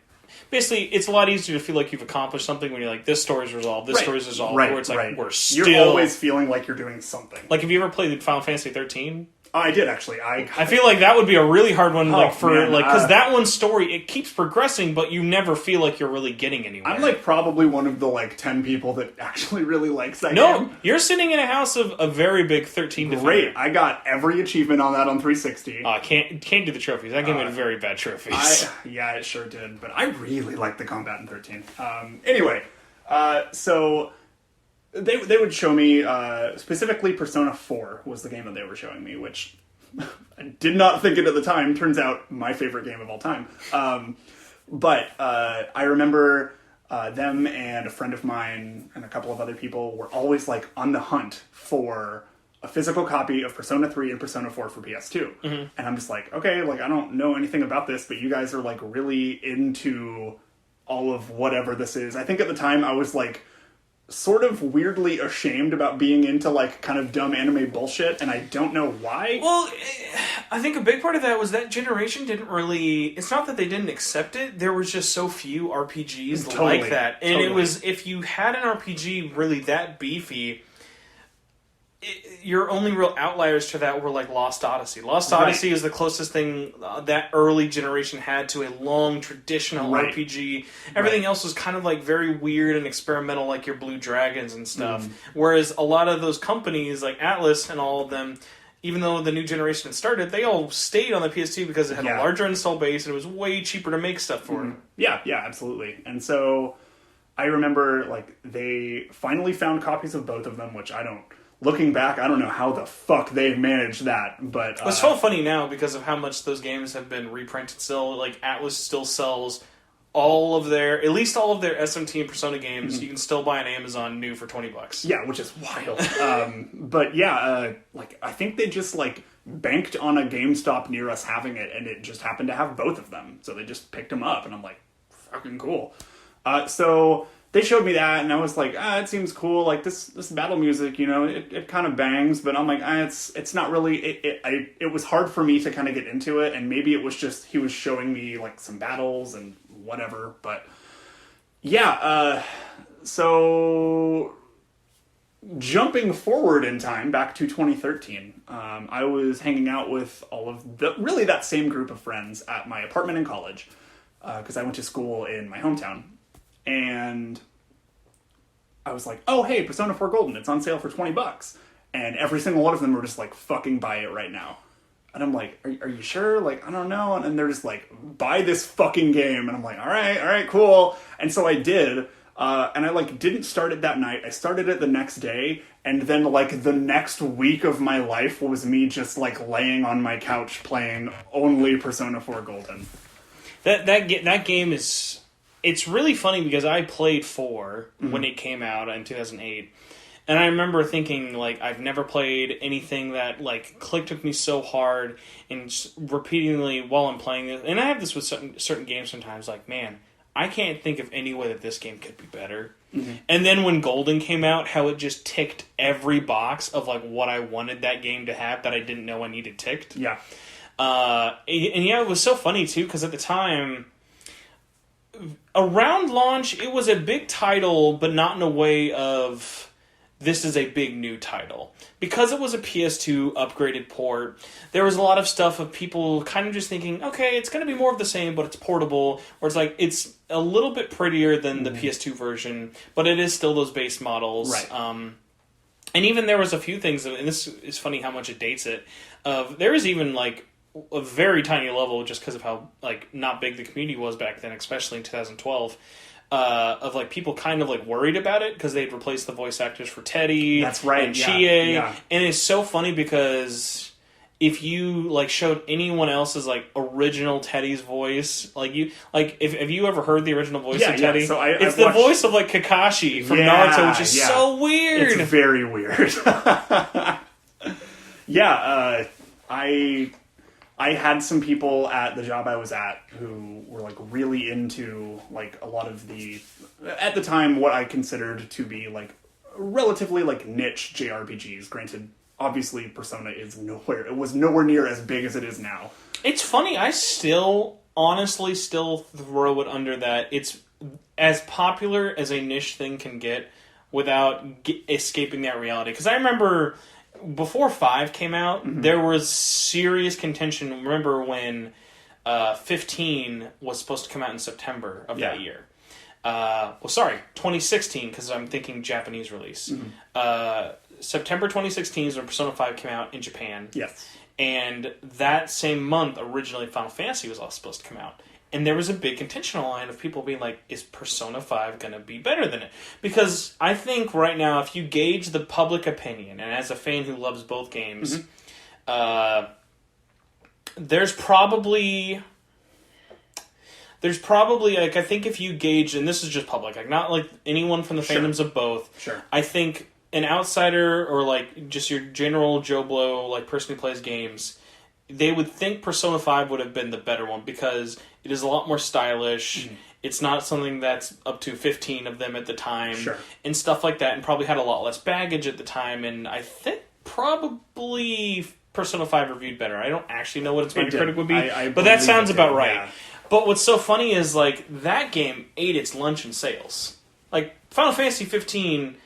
basically, it's a lot easier to feel like you've accomplished something when you're like, this story's resolved, this story's resolved, where it's like, we're still... You're always feeling like you're doing something. Like, have you ever played Final Fantasy 13? I did, actually. I feel like that would be a really hard one, because that one's story, it keeps progressing, but you never feel like you're really getting anywhere. I'm like probably one of the like 10 people that actually really likes that game. No, you're sitting in a house of a very big 13 defender. Great, I got every achievement on that on 360. Can't do the trophies. That game had very bad trophies. Yeah, it sure did, but I really liked the combat in 13. Anyway, so... They would show me, specifically Persona 4 was the game that they were showing me, which I did not think it at the time. Turns out my favorite game of all time. But I remember them and a friend of mine and a couple of other people were always like on the hunt for a physical copy of Persona 3 and Persona 4 for PS2. Mm-hmm. And I'm just like, okay, like I don't know anything about this, but you guys are like really into all of whatever this is. I think at the time I was like sort of weirdly ashamed about being into like kind of dumb anime bullshit, and I don't know why. Well, I think a big part of that was that generation didn't really, it's not that they didn't accept it, there was just so few RPGs like that. And it was, if you had an RPG really that beefy, your only real outliers to that were like Lost Odyssey. Lost Odyssey is the closest thing that early generation had to a long traditional RPG. Everything else was kind of like very weird and experimental, like your Blue Dragons and stuff. Whereas a lot of those companies, like Atlas and all of them, even though the new generation had started, they all stayed on the PS2 because it had a larger install base and it was way cheaper to make stuff for it. Yeah, absolutely. And so I remember like they finally found copies of both of them, which I don't... Looking back, I don't know how the fuck they've managed that, but... It's so funny now because of how much those games have been reprinted still. Like, Atlas still sells at least all of their SMT and Persona games, you can still buy on Amazon new for $20. Yeah, which is wild. But yeah, like I think they just like banked on a GameStop near us having it, and it just happened to have both of them, so they just picked them up, and I'm like, fucking cool. So they showed me that, and I was like, it seems cool. Like this battle music, you know, it kind of bangs, but I'm like, it's not really. It was hard for me to kind of get into it, and maybe it was just he was showing me like some battles and whatever. But yeah, so jumping forward in time back to 2013, I was hanging out with all of that same group of friends at my apartment in college, because I went to school in my hometown. And I was like, oh, hey, Persona 4 Golden, it's on sale for $20. And every single one of them were just like, fucking buy it right now. And I'm like, are you sure? Like, I don't know. And they're just like, buy this fucking game. And I'm like, all right, cool. And so I did. And I like didn't start it that night. I started it the next day. And then like the next week of my life was me just like laying on my couch playing only Persona 4 Golden. That game is... It's really funny because I played 4 when it came out in 2008. And I remember thinking, like, I've never played anything that, like, clicked with me so hard. And repeatedly while I'm playing it, and I have this with certain games sometimes, like, man, I can't think of any way that this game could be better. Mm-hmm. And then when Golden came out, how it just ticked every box of, like, what I wanted that game to have that I didn't know I needed ticked. Yeah. And yeah, it was so funny, too, because at the time... Around launch, it was a big title, but not in a way of this is a big new title. Because it was a PS2 upgraded port, there was a lot of stuff of people kind of just thinking, okay, it's going to be more of the same, but it's portable. Or it's like, it's a little bit prettier than the PS2 version, but it is still those base models. Right. And even there was a few things, and this is funny how much it dates it, there was even like a very tiny level, just because of how like not big the community was back then, especially in 2012, of like people kind of like worried about it because they'd replaced the voice actors for Teddy. That's right, and yeah, Chie. yeah. And it's so funny because if you like showed anyone else's like original Teddy's voice, like you like if you ever heard the original voice of Teddy, so it's I've the watched... voice of like Kakashi from Naruto, which is so weird. It's very weird. Yeah, I had some people at the job I was at who were like really into like a lot of the, at the time, what I considered to be like relatively like niche JRPGs. Granted, obviously Persona was nowhere near as big as it is now. It's funny, I honestly still throw it under that. It's as popular as a niche thing can get without escaping that reality. Because I remember... Before 5 came out, there was serious contention. Remember when 15 was supposed to come out in September of that year. 2016, because I'm thinking Japanese release. September 2016 is when Persona 5 came out in Japan. Yes. And that same month, originally, Final Fantasy was all supposed to come out. And there was a big contention line of people being like, is Persona 5 going to be better than it? Because I think right now, if you gauge the public opinion, and as a fan who loves both games, there's probably like, I think if you gauge, and this is just public, like not like anyone from the fandoms of both, I think an outsider or like just your general Joe Blow, like person who plays games, they would think Persona 5 would have been the better one because it is a lot more stylish. It's not something that's up to 15 of them at the time and stuff like that, and probably had a lot less baggage at the time. And I think probably Persona 5 reviewed better. I don't actually know what its Metacritic would be, but that sounds about right. Yeah. But what's so funny is like that game ate its lunch in sales. Like Final Fantasy 15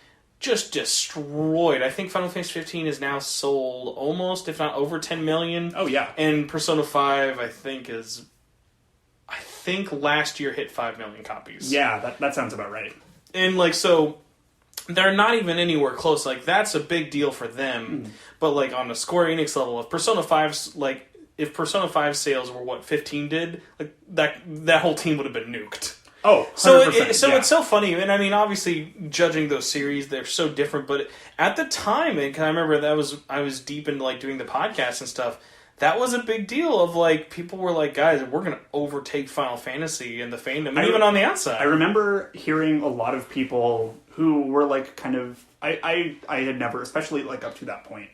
just destroyed. I think Final Fantasy 15 is now sold almost, if not over 10 million. Oh, yeah. And Persona 5, I think last year hit 5 million copies. Yeah, that sounds about right. And, like, so they're not even anywhere close. Like, that's a big deal for them. But, like, on the Square Enix level, if Persona 5's, like, if Persona 5 sales were what 15 did, like, that whole team would have been nuked. Oh, 100%, so it's so funny, and I mean, obviously, judging those series, they're so different. But at the time, and I remember I was deep into like doing the podcast and stuff. that was a big deal of, like, people were like, guys, we're going to overtake Final Fantasy in the fandom, and even on the outside. I remember hearing a lot of people who were, like, kind of... I had never, especially, like, up to that point,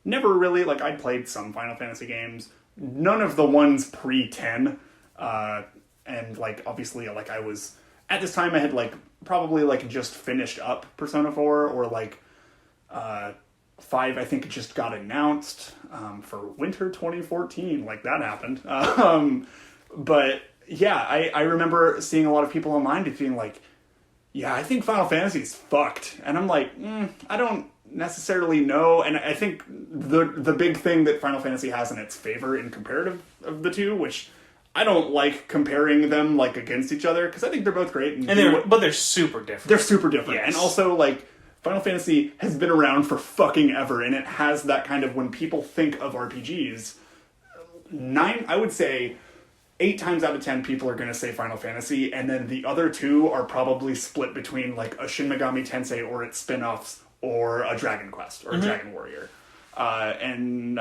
never really, like, I'd played some Final Fantasy games, none of the ones pre-10, and, like, obviously, like, I was... At this time, I had, like, probably, like, just finished up Persona 4, or, like, 5, I think, just got announced for winter 2014. Like, that happened. But, yeah, I remember seeing a lot of people online being like, yeah, I think Final Fantasy is fucked. And I'm like, I don't necessarily know. And I think the big thing that Final Fantasy has in its favor in comparative of the two, which I don't like comparing them, like, against each other, because I think they're both great. But they're super different. They're super different. Yes. And also, like, Final Fantasy has been around for fucking ever, and it has that kind of, when people think of RPGs, I would say 8 times out of 10 people are going to say Final Fantasy, and then the other 2 are probably split between, like, a Shin Megami Tensei or its spin-offs, or a Dragon Quest, or a Dragon Warrior. And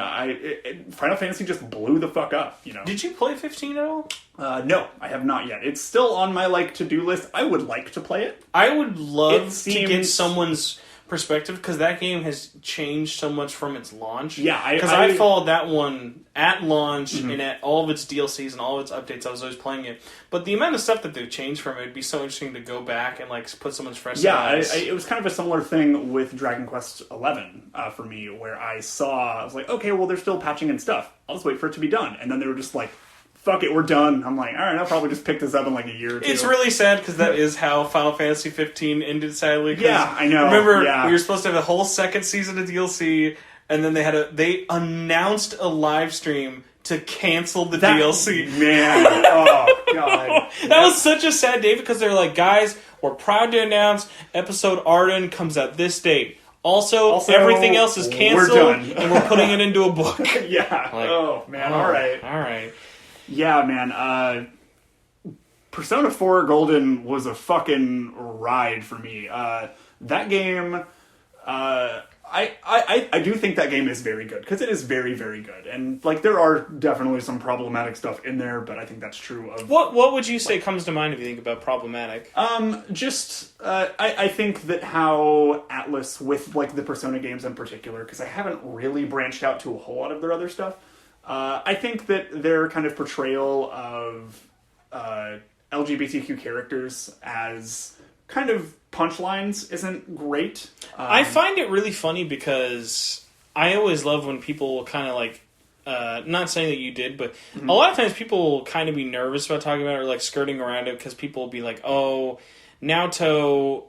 Final Fantasy just blew the fuck up, you know. Did you play 15 at all? No, I have not yet. It's still on my, like, to-do list. I would like to play it. I would love to get someone's perspective, because that game has changed so much from its launch. Yeah, because I followed that one at launch, and at all of its DLCs and all of its updates, I was always playing it. But the amount of stuff that they've changed from it would be so interesting to go back and, like, put someone's fresh eyes. It was kind of a similar thing with Dragon Quest XI for me, where I was like, okay, well, they're still patching in stuff. I'll just wait for it to be done. And then they were just like, fuck it, we're done. I'm like, all right, I'll probably just pick this up in, like, a year or 2. It's really sad, because that is how Final Fantasy 15 ended, sadly. Yeah, I know. Remember, we were supposed to have a whole second season of DLC, and then they announced a live stream to cancel the DLC. Man, oh, God. That was such a sad day, because they're like, guys, we're proud to announce episode Arden comes out this date. Also, everything else is canceled, we're done. and we're putting it into a book. Yeah. Like, oh, man, all right. Yeah, man. Persona 4 Golden was a fucking ride for me. That game, I do think that game is very good, because it is very, very good. And, like, there are definitely some problematic stuff in there, but I think that's true of... What would you say comes to mind if you think about problematic? I think that how Atlus, with, like, the Persona games in particular, because I haven't really branched out to a whole lot of their other stuff, I think that their kind of portrayal of LGBTQ characters as kind of punchlines isn't great. I find it really funny, because I always love when people kind of, like, not saying that you did, but a lot of times people will kind of be nervous about talking about it, or, like, skirting around it, because people will be like, oh, Naoto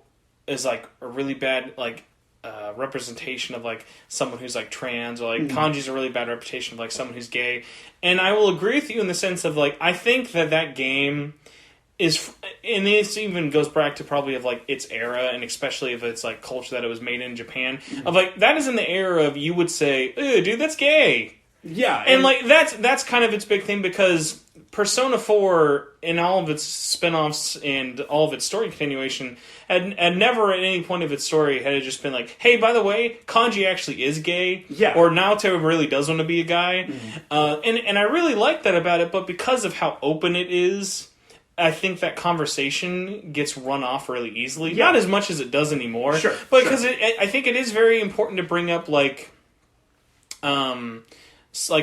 is, like, a really bad, like, representation of, like, someone who's, like, trans, or, like, Kanji's a really bad reputation of, like, someone who's gay. And I will agree with you in the sense of, like, I think that game is, and this even goes back to probably of, like, its era, and especially of its, like, culture that it was made in Japan, of, like, that is in the era of, you would say, ew, dude, that's gay. Yeah. And, like, that's kind of its big thing, because Persona 4, in all of its spin-offs and all of its story continuation, had never at any point of its story had it just been like, hey, by the way, Kanji actually is gay. Yeah. Or Naoto really does want to be a guy. And I really like that about it, but because of how open it is, I think that conversation gets run off really easily. Yeah. Not as much as it does anymore. Sure. But because I think it is very important to bring up, like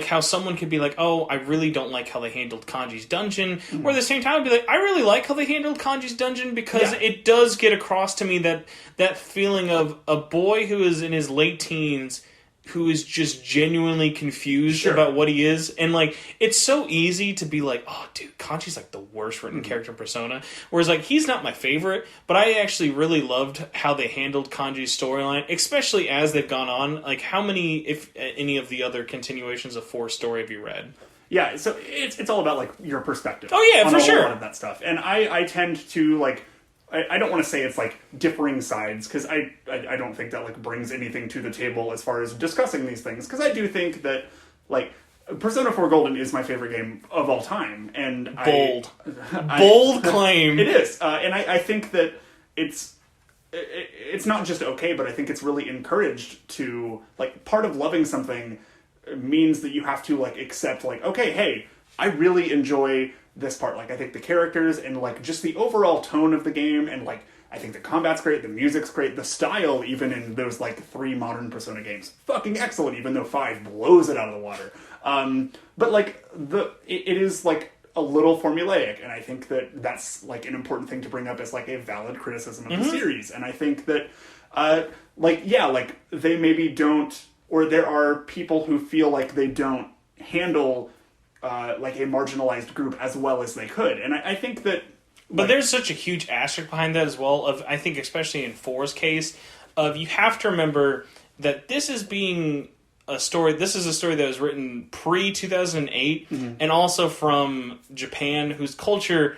how someone could be like, oh, I really don't like how they handled Kanji's dungeon. Or at the same time, be like, I really like how they handled Kanji's dungeon, because it does get across to me that feeling of a boy who is in his late teens who is just genuinely confused about what he is. And, like, it's so easy to be like, oh, dude, Kanji's, like, the worst written character in Persona. Whereas, like, he's not my favorite, but I actually really loved how they handled Kanji's storyline, especially as they've gone on. Like, how many, if any of the other continuations of 4 story have you read? Yeah, so it's all about, like, your perspective. Oh, yeah, for sure. A lot of that stuff. And I tend to, like... I don't want to say it's, like, differing sides, because I don't think that, like, brings anything to the table as far as discussing these things, because I do think that, like, Persona 4 Golden is my favorite game of all time, and Bold claim. It is, and I think that it's not just okay, but I think it's really encouraged to, like, part of loving something means that you have to like accept like, okay, hey, I really enjoy this part. Like, I think the characters and like just the overall tone of the game, and like I think the combat's great, the music's great, the style even in those like 3 modern Persona games, fucking excellent, even though 5 blows it out of the water. But like it is like a little formulaic, and I think that that's like an important thing to bring up as like a valid criticism of the series. And I think that like they maybe don't, or there are people who feel like they don't handle like a marginalized group as well as they could, and I think that. But there's such a huge asterisk behind that as well. Of I think especially in 4's case, of you have to remember that this is being a story. This is a story that was written pre 2008, and also from Japan, whose culture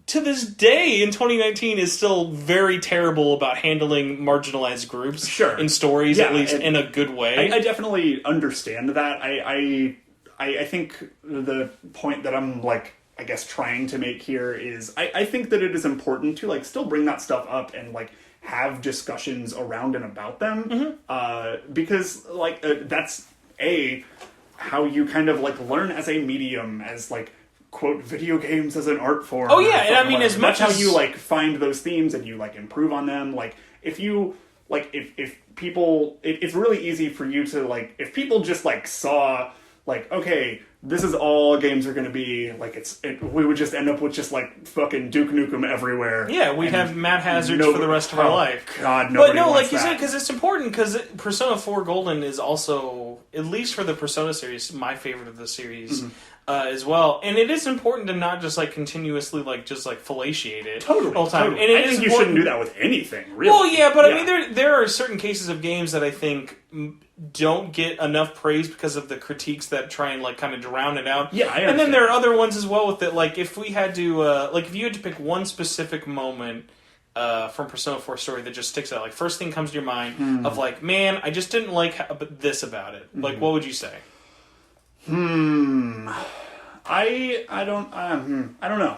to this day in 2019 is still very terrible about handling marginalized groups in stories, at least in a good way. I definitely understand that. I think the point that I'm like, I guess, trying to make here is I think that it is important to like still bring that stuff up and like have discussions around and about them, because like that's how you kind of like learn as a medium, as like quote video games as an art form. Oh yeah, and I mean, as much that's as how you like find those themes and you like improve on them. Like if you like if people, it's really easy for you to like, if people just like saw like, okay, this is all games are going to be, like, we would just end up with just, like, fucking Duke Nukem everywhere. Yeah, we'd have Mad Hazards for the rest of our life. God, nobody But no, wants like you that. said, because it's important, because Persona 4 Golden is also, at least for the Persona series, my favorite of the series as well. And it is important to not just, like, continuously, like, just, like, fellatiate it all the time. Totally. And I think you shouldn't do that with anything, really. Well, yeah, but I mean, there are certain cases of games that I think don't get enough praise because of the critiques that try and like kind of drown it out. Yeah, I understand. And then there are other ones as well with it. Like if we had to, like if you had to pick one specific moment from Persona 4 story that just sticks out, like first thing comes to your mind of like, man, I just didn't like this about it. Like, what would you say? I don't know.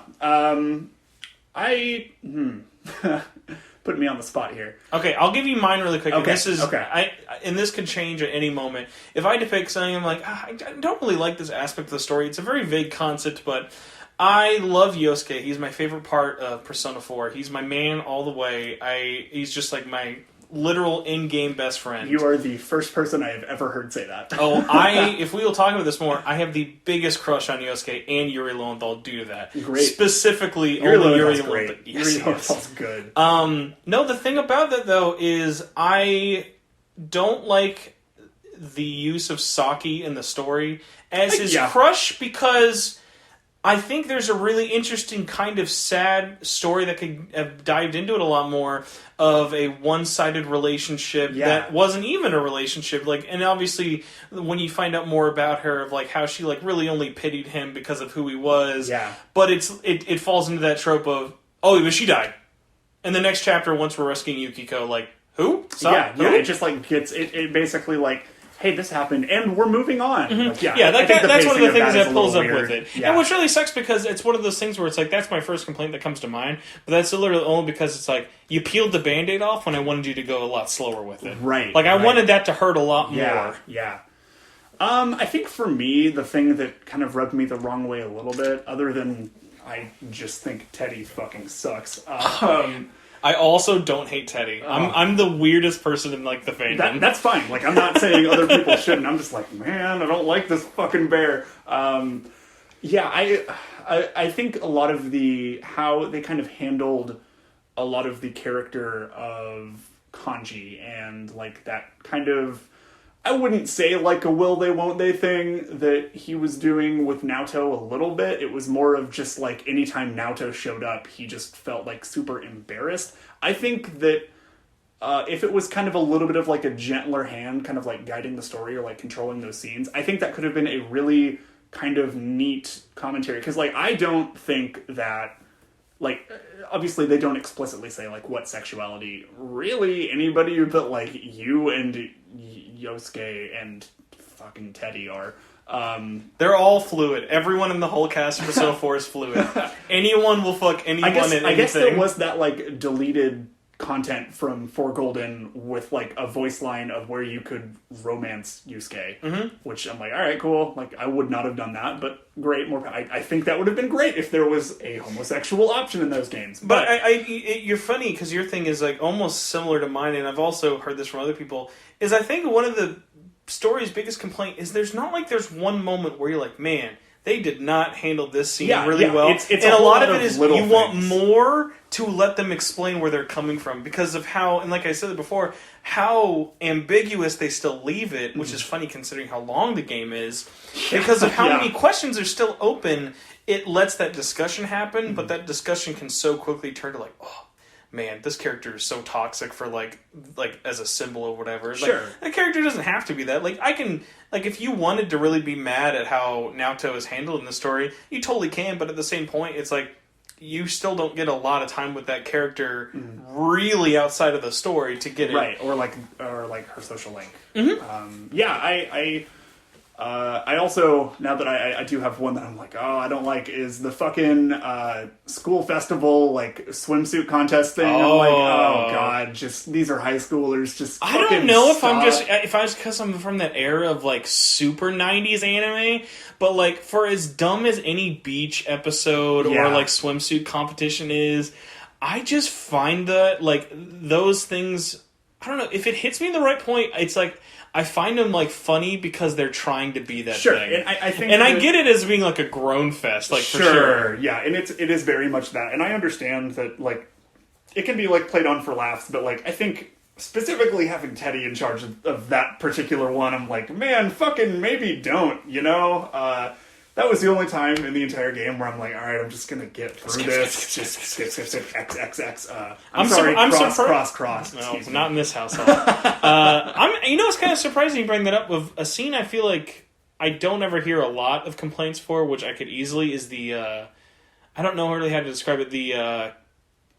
Putting me on the spot here. Okay, I'll give you mine really quick. Okay, This is and this could change at any moment. If I had to pick something, I'm like, I don't really like this aspect of the story. It's a very vague concept, but I love Yosuke. He's my favorite part of Persona 4. He's my man all the way. He's just like my literal in-game best friend. You are the first person I have ever heard say that. If we will talk about this more, I have the biggest crush on Yosuke and Yuri Lowenthal due to that. Great. Specifically, Yuri only Yuri Lowenthal's great. Lowenthal. Yuri Lowenthal's good. No, the thing about that, though, is I don't like the use of Saki in the story as his crush, because I think there's a really interesting kind of sad story that could have dived into it a lot more, of a one-sided relationship that wasn't even a relationship. Like, and obviously when you find out more about her, of like how she like really only pitied him because of who he was. Yeah. But it falls into that trope of, oh, but she died. And the next chapter, once we're rescuing Yukiko, like, who? Who? It just like gets it basically like, hey, this happened, and we're moving on. Like, that's one of the things that pulls up weird. with it. Yeah. And which really sucks, because it's one of those things where it's like, that's my first complaint that comes to mind, but that's literally only because it's like, you peeled the Band-Aid off when I wanted you to go a lot slower with it. Right. Like, I wanted that to hurt a lot more. Yeah. I think for me, the thing that kind of rubbed me the wrong way a little bit, other than I just think Teddy fucking sucks. I also don't hate Teddy. I'm the weirdest person in like the fandom. That's fine. Like, I'm not saying other people shouldn't. I'm just like, man, I don't like this fucking bear. I think a lot of how they kind of handled a lot of the character of Kanji, and like that kind of, I wouldn't say like a will they won't they thing that he was doing with Naoto a little bit. It was more of just like anytime Naoto showed up, he just felt like super embarrassed. I think that if it was kind of a little bit of like a gentler hand kind of like guiding the story or like controlling those scenes, I think that could have been a really kind of neat commentary. Because like, I don't think that, like, obviously they don't explicitly say like what sexuality really anybody but like you and Yosuke and fucking Teddy are. They're all fluid. Everyone in the whole cast of Persona 4 is fluid. Anyone will fuck anyone in anything. I guess there was that like deleted content from For Golden with like a voice line of where you could romance Yusuke, which I'm like, all right, cool. Like I would not have done that, but great. I think that would have been great if there was a homosexual option in those games. But you're funny because your thing is like almost similar to mine, and I've also heard this from other people. Is I think one of the story's biggest complaint is there's one moment where you're like, man, they did not handle this scene really well. It's and a lot lot of it is little you things. want more to let them explain where they're coming from because of how, and like I said before, how ambiguous they still leave it, which is funny considering how long the game is. Because of how many questions are still open, it lets that discussion happen, but that discussion can so quickly turn to like, oh, man, this character is so toxic for like as a symbol or whatever. It's sure. Like, that character doesn't have to be that. Like I can, like if you wanted to really be mad at how Naoto is handled in the story, you totally can. But at the same point, it's like you still don't get a lot of time with that character really outside of the story to get it right, or like her social link. I also, now that I do have one that I'm like, oh, I don't like, is the fucking school festival, like, swimsuit contest thing. I'm like, oh, God, just, these are high schoolers, just I don't know if I was because I'm from that era of, like, super 90s anime, but, like, for as dumb as any beach episode or, like, swimsuit competition is, I just find that, like, those things, I don't know, if it hits me in the right point, it's like, I find them, like, funny because they're trying to be that thing. And I think I get it as being, like, a groan fest, like, for sure. Yeah, and it is very much that. And I understand that, like, it can be, like, played on for laughs, but, like, I think specifically having Teddy in charge of that particular one, I'm like, man, fucking maybe don't, you know? That was the only time in the entire game where I'm like, all right, I'm just gonna get through this. Just skip, X, X, X. I'm sorry, cross. No, not in this household. You know, it's kind of surprising you bring that up. With a scene, I feel like I don't ever hear a lot of complaints for, which I could easily is the. I don't know really how to describe it. The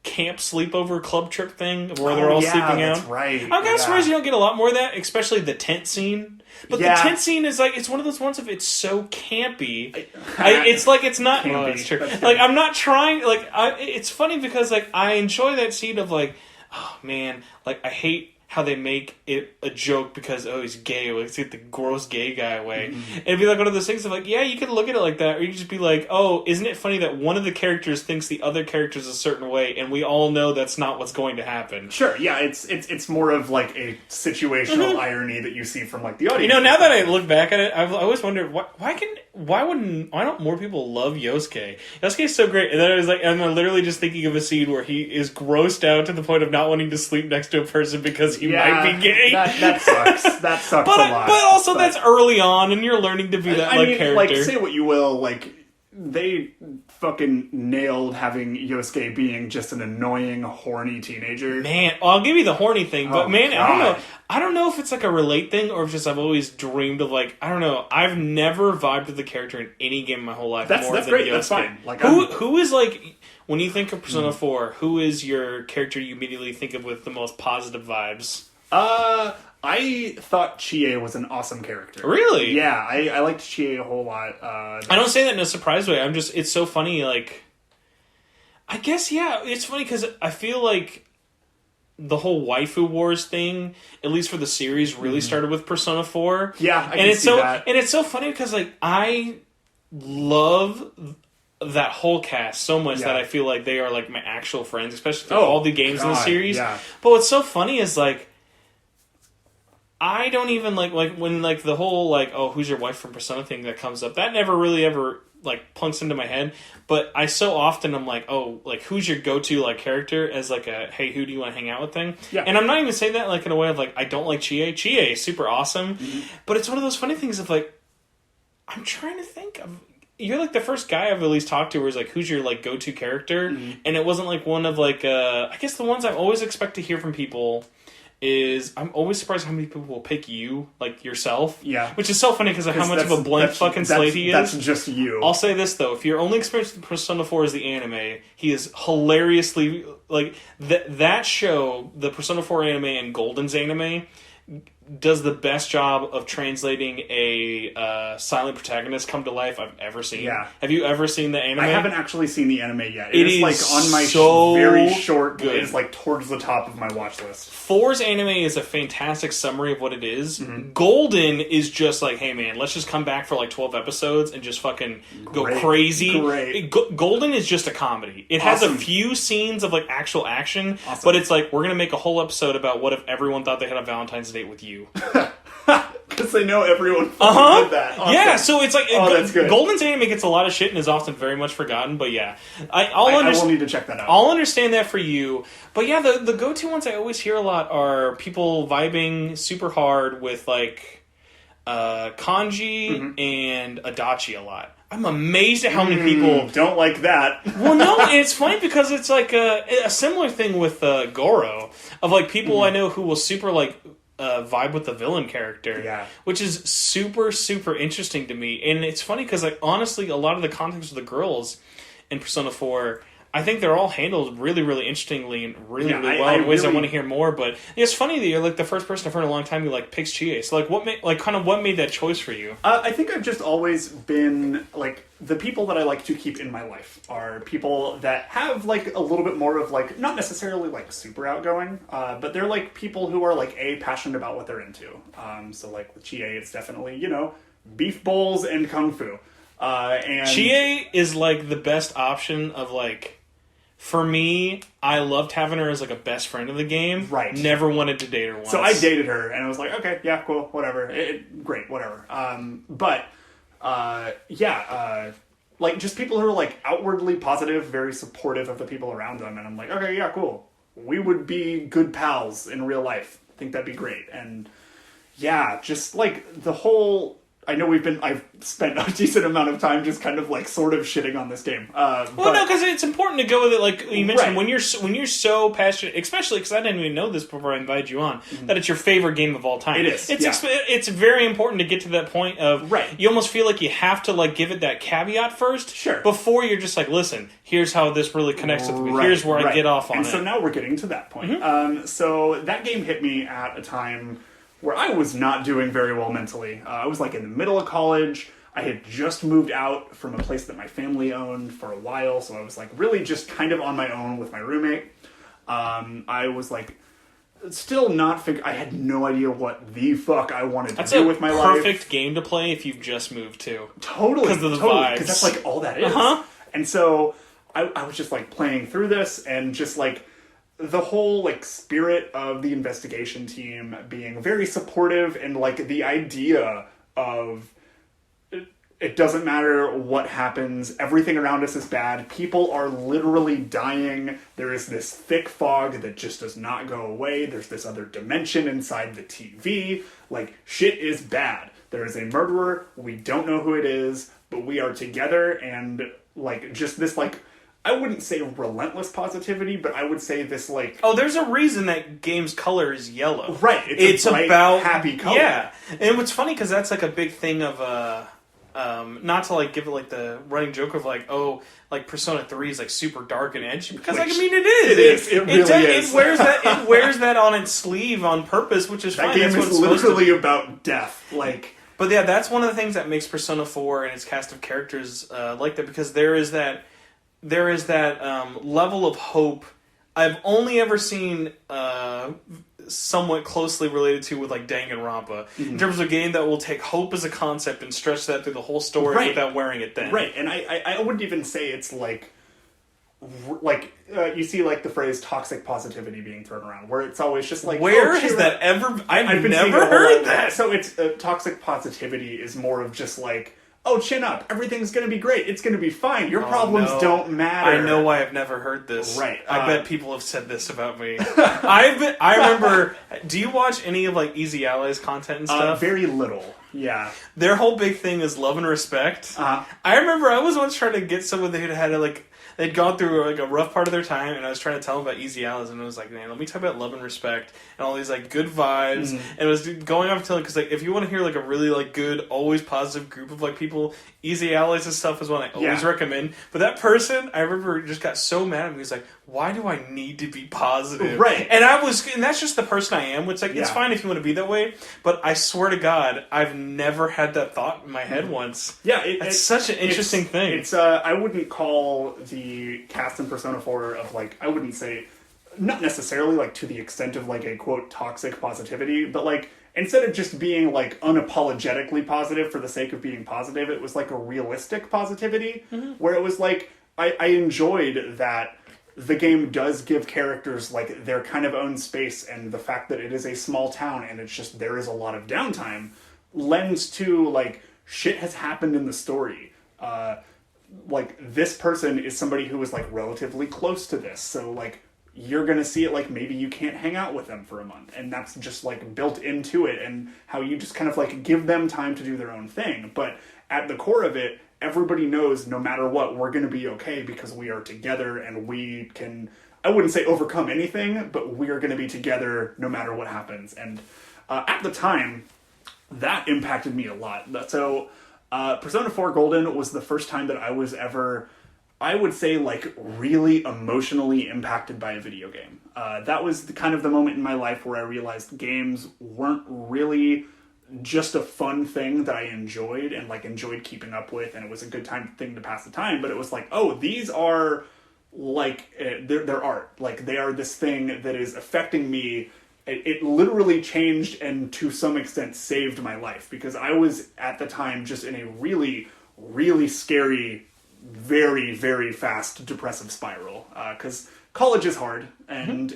camp sleepover club trip thing where they're all sleeping out. That's right. I'm kind of surprised you don't get a lot more of that, especially the tent scene. But the tent scene is like, it's one of those ones of it's so campy. It's like, it's not, campy. Oh, that's true. Like, I'm not trying, like, it's funny because, like, I enjoy that scene of, like, oh, man, like, I hate how they make it a joke because, oh, he's gay. Let's get the gross gay guy away. Mm-hmm. It'd be like one of those things of like, yeah, you could look at it like that, or you could just be like, oh, isn't it funny that one of the characters thinks the other character's a certain way, and we all know that's not what's going to happen. Sure, yeah, it's more of like a situational irony that you see from like the audience. You know, now that I look back at it, I've always wondered why don't more people love Yosuke? Yosuke's so great, and then I was like, I'm literally just thinking of a scene where he is grossed out to the point of not wanting to sleep next to a person because he might be gay. That sucks. That sucks a lot. But also, that's early on, and you're learning to be that character. Like, say what you will, like, they fucking nailed having Yosuke being just an annoying, horny teenager. Man, I'll give you the horny thing, but man, God. I don't know if it's like a relate thing or if just I've always dreamed of like, I don't know, I've never vibed with the character in any game in my whole life. That's great. Yosuke. That's fine. Like, who is like, when you think of Persona 4, who is your character you immediately think of with the most positive vibes? I thought Chie was an awesome character. Really? Yeah, I liked Chie a whole lot. I don't say that in a surprise way. It's so funny, like, I guess, yeah, it's funny because I feel like the whole waifu wars thing, at least for the series, really started with Persona 4. Yeah, I can see that. And it's so funny because, like, I love that whole cast so much that I feel like they are, like, my actual friends, especially through all the games in the series. Yeah. But what's so funny is, like, I don't even like when like the whole like, oh, who's your wife from Persona thing that comes up, that never really ever like plunks into my head. But I so often I'm like, oh, like who's your go-to like character as like a, hey, who do you want to hang out with thing? Yeah. And I'm not even saying that like in a way of like, I don't like Chie. Chie is super awesome. Mm-hmm. But it's one of those funny things of like, I'm trying to think of, you're like the first guy I've at least talked to where it's like, who's your like go-to character? Mm-hmm. And it wasn't like one of like, I guess the ones I always expect to hear from people is I'm always surprised how many people will pick you, like yourself. Yeah. Which is so funny because of how much of a blank fucking slate he is. That's just you. I'll say this, though. If your only experience with Persona 4 is the anime, he is hilariously... Like, that show, the Persona 4 anime and Golden's anime, does the best job of translating a silent protagonist come to life I've ever seen. Yeah. Have you ever seen the anime? I haven't actually seen the anime yet. It is like is on my so very short. good. It's like towards the top of my watch list. 4's anime is a fantastic summary of what it is. Mm-hmm. Golden is just like, hey man, let's just come back for like 12 episodes and just fucking go crazy. Great. Golden is just a comedy. It has a Awesome. few scenes of like actual action, Awesome. but it's like, we're gonna make a whole episode about what if everyone thought they had a Valentine's date with you. Because they know everyone fucking did that. Awesome. Yeah, so it's like that's good. Golden's anime gets a lot of shit and is often very much forgotten. But yeah, I will need to check that out. I'll understand that for you. But yeah, the go-to ones I always hear a lot are people vibing super hard with like Kanji and Adachi a lot. I'm amazed at how many people don't like that. Well, no, it's funny because it's like a similar thing with Goro of like people I know who will super like vibe with the villain character, Yeah. which is super super interesting to me. And it's funny because like honestly, a lot of the context of the girls in Persona 4. I think they're all handled really, really interestingly and really, really well in ways I want to hear more. But it's funny that you're like the first person I've heard in a long time who like picks Chie. So like, what made that choice for you? I think I've just always been like the people that I like to keep in my life are people that have like a little bit more of like not necessarily like super outgoing, but they're like people who are like passionate about what they're into. So like with Chie, it's definitely beef bowls and kung fu. And Chie is like the best option of like. For me, I loved having her as like a best friend of the game. Right. Never wanted to date her once. So I dated her, and I was like, okay, yeah, cool, whatever, great, whatever. Like just people who are like outwardly positive, very supportive of the people around them, and I'm like, okay, yeah, cool. We would be good pals in real life. I think that'd be great. And yeah, just like the whole. I know I've spent a decent amount of time just kind of like sort of shitting on this game. No, because it's important to go with it. Like you mentioned, Right. when you're so passionate, especially because I didn't even know this before I invited you on, that it's your favorite game of all time. It is, It's very important to get to that point of Right. You almost feel like you have to like give it that caveat first, Sure. before you're just like, listen, here's how this really connects with me. Here's where I get off on and it. so now we're getting to that point. So that game hit me at a time where I was not doing very well mentally. I was like in the middle of college. I had just moved out from a place that my family owned for a while, so I was like really just kind of on my own with my roommate. I was like still not I had no idea what the fuck I wanted to do with my life. Perfect game to play if you've just moved to. Totally, 'Cause of the totally, vibes. because that's like all that is. And so I was just like playing through this and just like the whole like spirit of the investigation team being very supportive and like the idea of it doesn't matter what happens, everything around us is bad, people are literally dying, there is this thick fog that just does not go away, there's this other dimension inside the TV, like shit is bad, there is a murderer, we don't know who it is, but we are together, and like just this like I wouldn't say relentless positivity, but I would say this like... Oh, there's a reason that game's color is yellow. Right. It's a bright, about happy color. Yeah. And what's funny, because that's like a big thing of... not to like give it like the running joke of like, oh, like Persona 3 is like super dark and edgy. Because like, I mean, it is. It is. It really is. It wears that. It wears that on its sleeve on purpose, which is that fine. game That's what is it's supposed to literally be. about death. Like... But yeah, that's one of the things that makes Persona 4 and its cast of characters like that, because there is that level of hope I've only ever seen somewhat closely related to with like Danganronpa, in terms of a game that will take hope as a concept and stretch that through the whole story without wearing it thin. Right, and I wouldn't even say it's like you see like the phrase toxic positivity being thrown around, where it's always just like... Where has that ever... I've been never seeing it a whole heard lot. that. So it's toxic positivity is more of just like, oh, chin up, everything's gonna be great, it's gonna be fine, your problems don't matter. I know why I've never heard this. Right. I bet people have said this about me. I remember... Do you watch any of like Easy Allies content and stuff? Very little, yeah. Their whole big thing is love and respect. I remember I was once trying to get someone who had like... They'd gone through like a rough part of their time, and I was trying to tell them about Easy Allies, and I was like, man, let me talk about love and respect and all these like good vibes. And it was going off until, because like if you want to hear like a really like good, always positive group of like people, Easy Allies and stuff is one I always recommend. But that person, I remember, just got so mad at me. He was like, why do I need to be positive? Right. And that's just the person I am. It's like, it's fine if you want to be that way, but I swear to God, I've never had that thought in my head once. Yeah, it's such an interesting thing. It's I wouldn't call the cast in Persona 4 of like, I wouldn't say, not necessarily like to the extent of like a quote toxic positivity, but like instead of just being like unapologetically positive for the sake of being positive, it was like a realistic positivity where it was like I enjoyed that the game does give characters like their kind of own space, and the fact that it is a small town and it's just there is a lot of downtime lends to like shit has happened in the story. Like this person is somebody who is like relatively close to this, so like you're gonna see it like maybe you can't hang out with them for a month, and that's just like built into it, and how you just kind of like give them time to do their own thing. But at the core of it, everybody knows no matter what, we're going to be okay because we are together and we can, I wouldn't say overcome anything, but we are going to be together no matter what happens. And at the time, that impacted me a lot. So Persona 4 Golden was the first time that I was ever, I would say, like really emotionally impacted by a video game. That was kind of the moment in my life where I realized games weren't really just a fun thing that I enjoyed and like enjoyed keeping up with, and it was a good thing to pass the time. But it was like, oh, these are like they're art. Like they are this thing that is affecting me. It literally changed and to some extent saved my life, because I was at the time just in a really, really scary, very, very fast depressive spiral. Because college is hard, and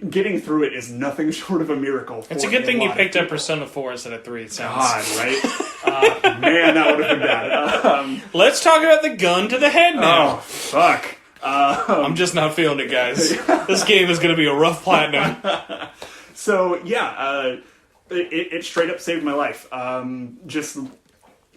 getting through it is nothing short of a miracle. It's a good thing you picked up Persona 4 instead of 3, it sounds. God, right? Man, that would have been bad. Let's talk about the gun to the head now. Oh, fuck. I'm just not feeling it, guys. This game is going to be a rough platinum. So, yeah, it straight up saved my life. Just,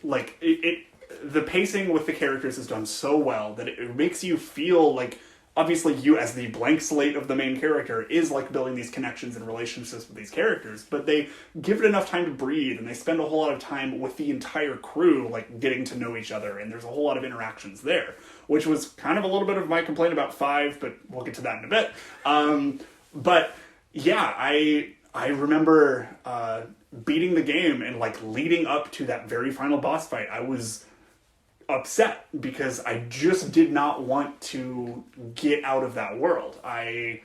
like, the pacing with the characters is done so well that it makes you feel like, obviously, you as the blank slate of the main character is like building these connections and relationships with these characters, but they give it enough time to breathe, and they spend a whole lot of time with the entire crew, like getting to know each other, and there's a whole lot of interactions there, which was kind of a little bit of my complaint about 5, but we'll get to that in a bit. But yeah, I remember beating the game, and like leading up to that very final boss fight, I was upset because I just did not want to get out of that world. I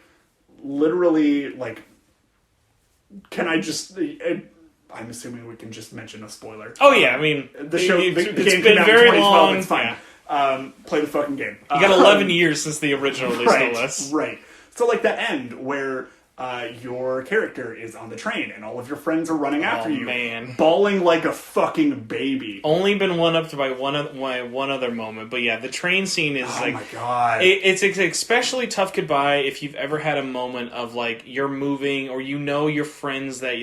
literally, like, can I just, I'm assuming we can just mention a spoiler. Oh yeah, I mean, the show, the game it's came been out in very 2012, long. it's fine. Yeah. Play the fucking game. You got 11 years since the original release, right, no less. Right. So like the end where your character is on the train and all of your friends are running after you, man, bawling like a fucking baby. Only been one-upped by one other moment, but yeah, the train scene is oh my god, it's especially tough goodbye if you've ever had a moment of like you're moving, or you know your friends that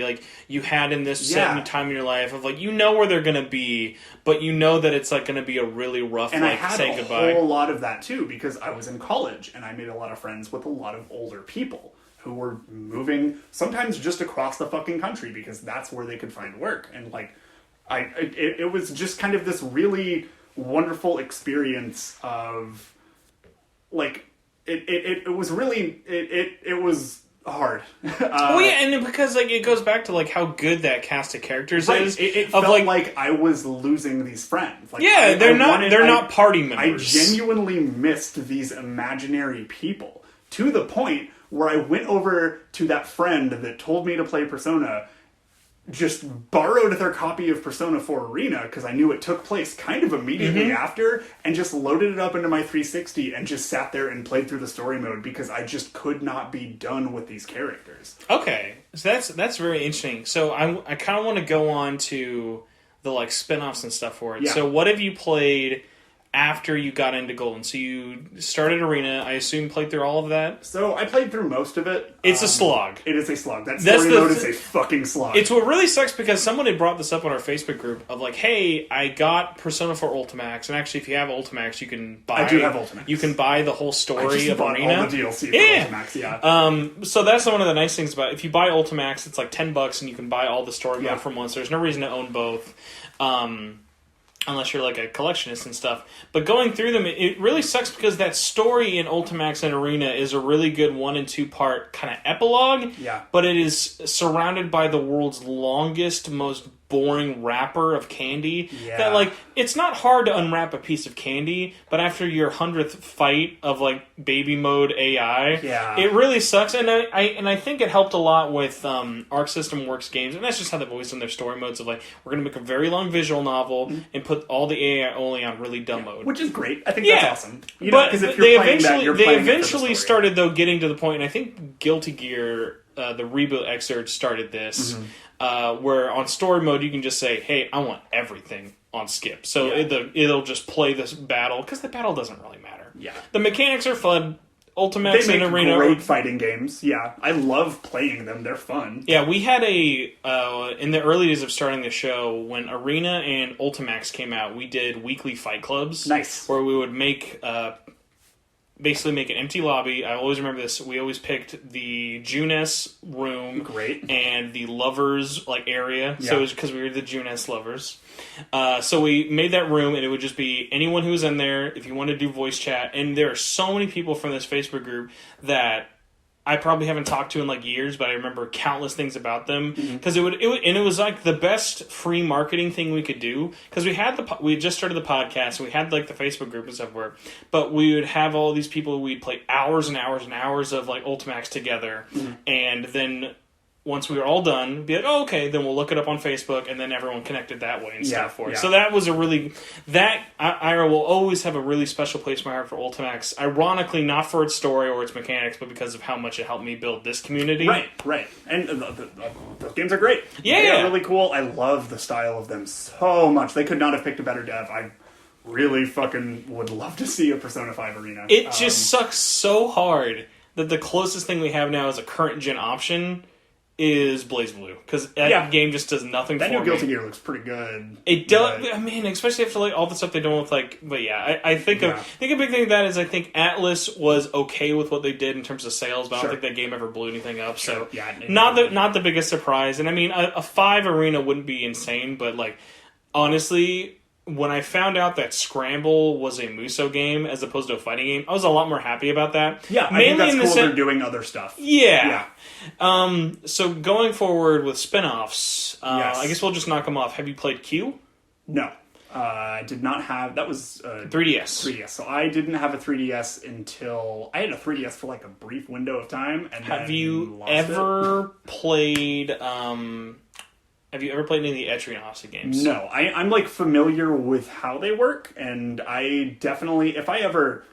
you had in this certain time in your life of like you know where they're gonna be, but you know that it's like gonna be a really rough and like I had say a goodbye. whole lot of that too, because I was in college and I made a lot of friends with a lot of older people who were moving sometimes just across the fucking country because that's where they could find work. And like, it was just kind of this really wonderful experience of like, it was really, it was hard. Oh yeah, and because like it goes back to like how good that cast of characters is. It felt like I was losing these friends. Like, yeah, they're not party members. I genuinely missed these imaginary people to the point where I went over to that friend that told me to play Persona, just borrowed their copy of Persona 4 Arena, because I knew it took place kind of immediately after, and just loaded it up into my 360 and just sat there and played through the story mode, because I just could not be done with these characters. Okay, so that's very interesting. So I kind of want to go on to the like spin-offs and stuff for it. Yeah. So what have you played after you got into Golden? So you started Arena, I assume played through all of that? So I played through most of it. It's a slog. It is a slog. That story mode is a fucking slog. It's what really sucks, because someone had brought this up on our Facebook group of like, hey, I got Persona 4 Ultimax, and actually if you have Ultimax, you can buy... I do have Ultimax. You can buy the whole story of bought Arena. all the DLC for Ultimax, yeah. So that's one of the nice things about it. If you buy Ultimax, it's like $10 and you can buy all the story mode from once. There's no reason to own both. unless you're like a collectionist and stuff. But going through them, it really sucks because that story in Ultimax and Arena is a really good 1 and 2 part kind of epilogue. Yeah. But it is surrounded by the world's longest, most boring wrapper of candy. Yeah. That, like, it's not hard to unwrap a piece of candy, but after your 100th fight of, like, baby mode AI, Yeah. it really sucks. And I think it helped a lot with Arc System Works games, and that's just how they've always done their story modes of, like, we're going to make a very long visual novel and put all the AI only on really dumb mode. Which is great. I think that's awesome. You know, But 'cause if they you're playing that, you're playing it for the eventually story. started, though, getting to the point, and I think Guilty Gear, the reboot excerpt, started this, where on story mode you can just say, hey, I want everything on skip. So it'll just play this battle, because the battle doesn't really matter. Yeah. The mechanics are fun. Ultimax They and make Arena. great fighting games. Yeah. I love playing them. They're fun. Yeah, we had in the early days of starting the show, when Arena and Ultimax came out, we did weekly fight clubs. Nice. Where we would basically make an empty lobby. I always remember this. We always picked the Junes room. Great. And the lovers area. Yeah. So it was because we were the Junes lovers. So we made that room, and it would just be anyone who was in there, if you wanted to do voice chat. And there are so many people from this Facebook group that I probably haven't talked to in like years, but I remember countless things about them, because it was like the best free marketing thing we could do, because we had just started the podcast, and we had like the Facebook group and stuff but we would have all these people who we'd play hours and hours and hours of like Ultimax together, and then once we were all done, be like, oh, okay, then we'll look it up on Facebook, and then everyone connected that way and stuff for it. Yeah. So that was I will always have a really special place in my heart for Ultimax. Ironically, not for its story or its mechanics, but because of how much it helped me build this community. Right. And those games are great. Yeah, They're really cool. I love the style of them so much. They could not have picked a better dev. I really fucking would love to see a Persona 5 Arena. It just sucks so hard that the closest thing we have now as a current gen option is BlazBlue, because that game just does nothing for me. That new Guilty Gear looks pretty good. It does. I mean, especially after like all the stuff they're doing with like. But yeah, I think a big thing of that is I think Atlas was okay with what they did in terms of sales, but I don't think that game ever blew anything up. So not the biggest surprise. And I mean, a 5 Arena wouldn't be insane, but like honestly, when I found out that Scramble was a Muso game as opposed to a fighting game, I was a lot more happy about that. Yeah, I think that's cool they're doing other stuff. Yeah. So going forward with spin-offs, I guess we'll just knock them off. Have you played Q? No. I did not have... That was... 3DS. 3DS. So I didn't have a 3DS until... I had a 3DS for like a brief window of time, and Have you ever played... Have you ever played any of the Etrianossi games? No. I'm like familiar with how they work, and I definitely... If I ever...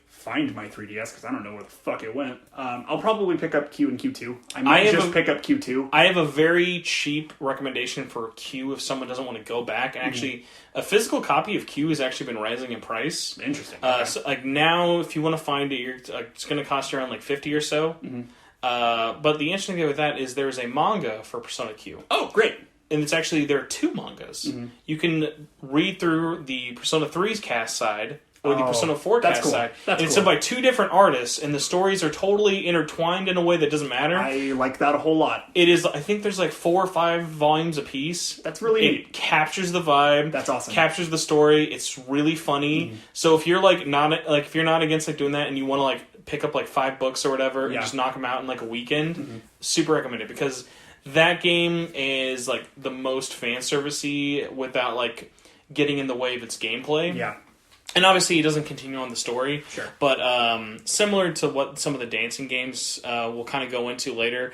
find my 3DS, because I don't know where the fuck it went. I'll probably pick up Q and Q2. I might just pick up Q2. I have a very cheap recommendation for Q if someone doesn't want to go back. And actually, a physical copy of Q has actually been rising in price. Interesting. So like now, if you want to find it, it's going to cost you around like $50 or so. But the interesting thing with that is there's a manga for Persona Q. Oh, great. And it's actually, there are 2 mangas. You can read through the Persona 3's cast side, or the Persona 4 cast side. That's it's done by 2 different artists, and the stories are totally intertwined in a way that doesn't matter. I like that a whole lot. It is, I think there's like 4 or 5 volumes a piece. That's really neat. It captures the vibe. That's awesome. Captures the story. It's really funny. So if you're like not against like doing that, and you want to like pick up like 5 books or whatever, and just knock them out in like a weekend, super recommend it, because that game is like the most fan servicey without like getting in the way of its gameplay. Yeah. And obviously, it doesn't continue on the story. Sure. But similar to what some of the dancing games we'll kind of go into later,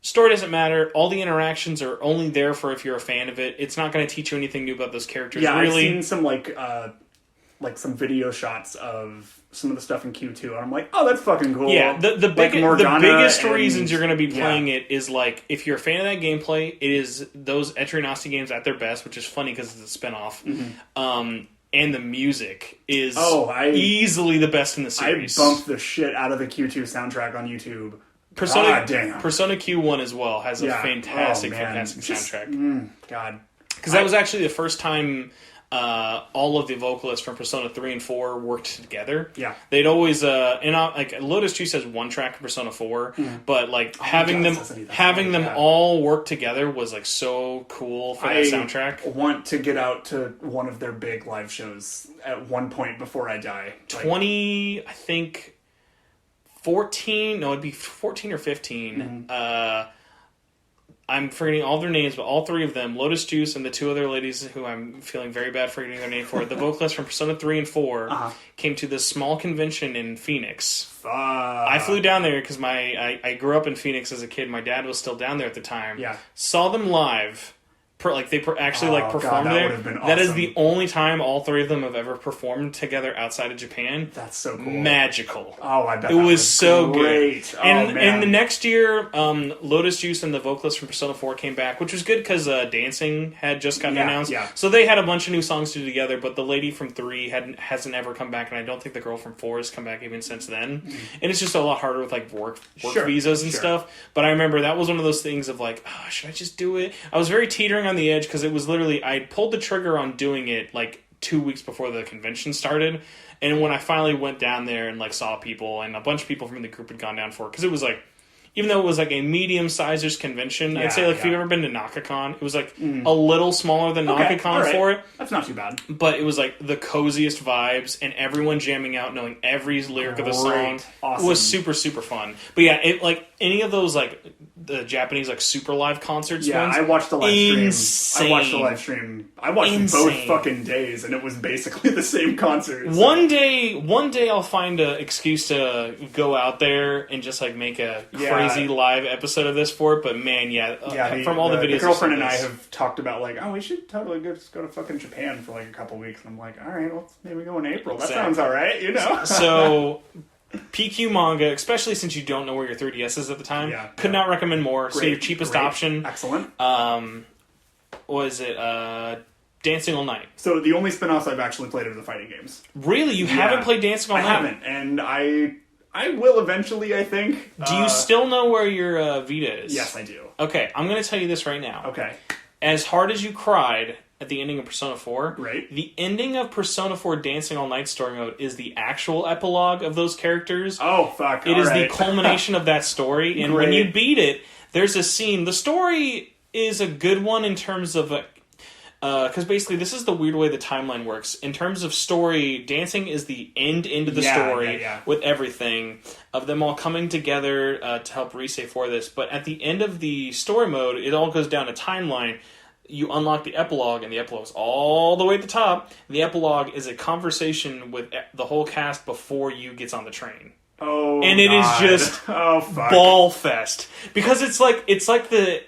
story doesn't matter. All the interactions are only there for if you're a fan of it. It's not going to teach you anything new about those characters. Yeah, really. I've seen some like some video shots of some of the stuff in Q2, and I'm like, oh, that's fucking cool. Yeah, the biggest reasons you're going to be playing it is like, if you're a fan of that gameplay, it is those Etrianossi games at their best, which is funny because it's a spinoff. And the music is easily the best in the series. I bumped the shit out of the Q2 soundtrack on YouTube. Persona Q1 as well has a fantastic soundtrack. God. Because that was actually the first time all of the vocalists from Persona 3 and 4 worked together. Yeah. They'd always like Lotus Juice has one track in Persona 4, but like having them all work together was like so cool for that soundtrack. I want to get out to one of their big live shows at one point before I die. 20, I think 14, no, it'd be 14 or 15. I'm forgetting all their names, but all three of them, Lotus Juice and the two other ladies who I'm feeling very bad forgetting their name for, the vocalists from Persona 3 and 4, came to this small convention in Phoenix. I flew down there because I grew up in Phoenix as a kid. My dad was still down there at the time. Yeah. Saw them live. They actually performed that there. would have been awesome. That is the only time all three of them have ever performed together outside of Japan. That's so cool. Magical. Oh, I bet it was so great. good. Oh, And the next year, Lotus Juice and the vocalist from Persona 4 came back, which was good because Dancing had just gotten announced. Yeah. So they had a bunch of new songs to do together, but the lady from 3 hasn't ever come back, and I don't think the girl from 4 has come back even since then. And it's just a lot harder with like work visas and stuff. But I remember that was one of those things of like, oh, should I just do it? I was very teetering on the edge because it was literally, I pulled the trigger on doing it like 2 weeks before the convention started, and when I finally went down there and like saw people, and a bunch of people from the group had gone down for it, because it was like, even though it was like a medium-sized convention, I'd say like if you've ever been to NakaCon, it was like a little smaller than NakaCon for it. That's not too bad. But it was like the coziest vibes, and everyone jamming out, knowing every lyric of the song. Awesome. It was super, super fun. But yeah, it like any of those like the Japanese like super live concerts. Yeah, ones, I watched the live stream. insane. I watched the live stream. I watched them both fucking days, and it was basically the same concert. So. One day I'll find an excuse to go out there and just like make a crazy live episode of this for it. But man, from all the videos, the girlfriend and I have talked about like, oh, we should totally just go to fucking Japan for like a couple weeks. And I'm like, all right, well, maybe go in April. That sounds all right, you know. So. PQ manga, especially since you don't know where your 3DS is at the time, could not recommend more. So your cheapest option, excellent. Was it Dancing All Night? So the only spin-offs I've actually played are the fighting games. Really, you haven't played Dancing All Night? I haven't, and I will eventually. I think. Do you still know where your Vita is? Yes, I do. Okay, I'm going to tell you this right now. Okay. As hard as you cried at the ending of Persona 4, right. The ending of Persona 4 Dancing All Night story mode is the actual epilogue of those characters. Oh, fuck. It is the culmination of that story, and when you beat it, there's a scene. The story is a good one in terms of... because basically, this is the weird way the timeline works. In terms of story, Dancing is the end of the story with everything, of them all coming together to help Rise for this. But at the end of the story mode, it all goes down a timeline. You unlock the epilogue, and the epilogue's all the way at the top. The epilogue is a conversation with the whole cast before you gets on the train. Oh, and it is just ball fest, because it's like the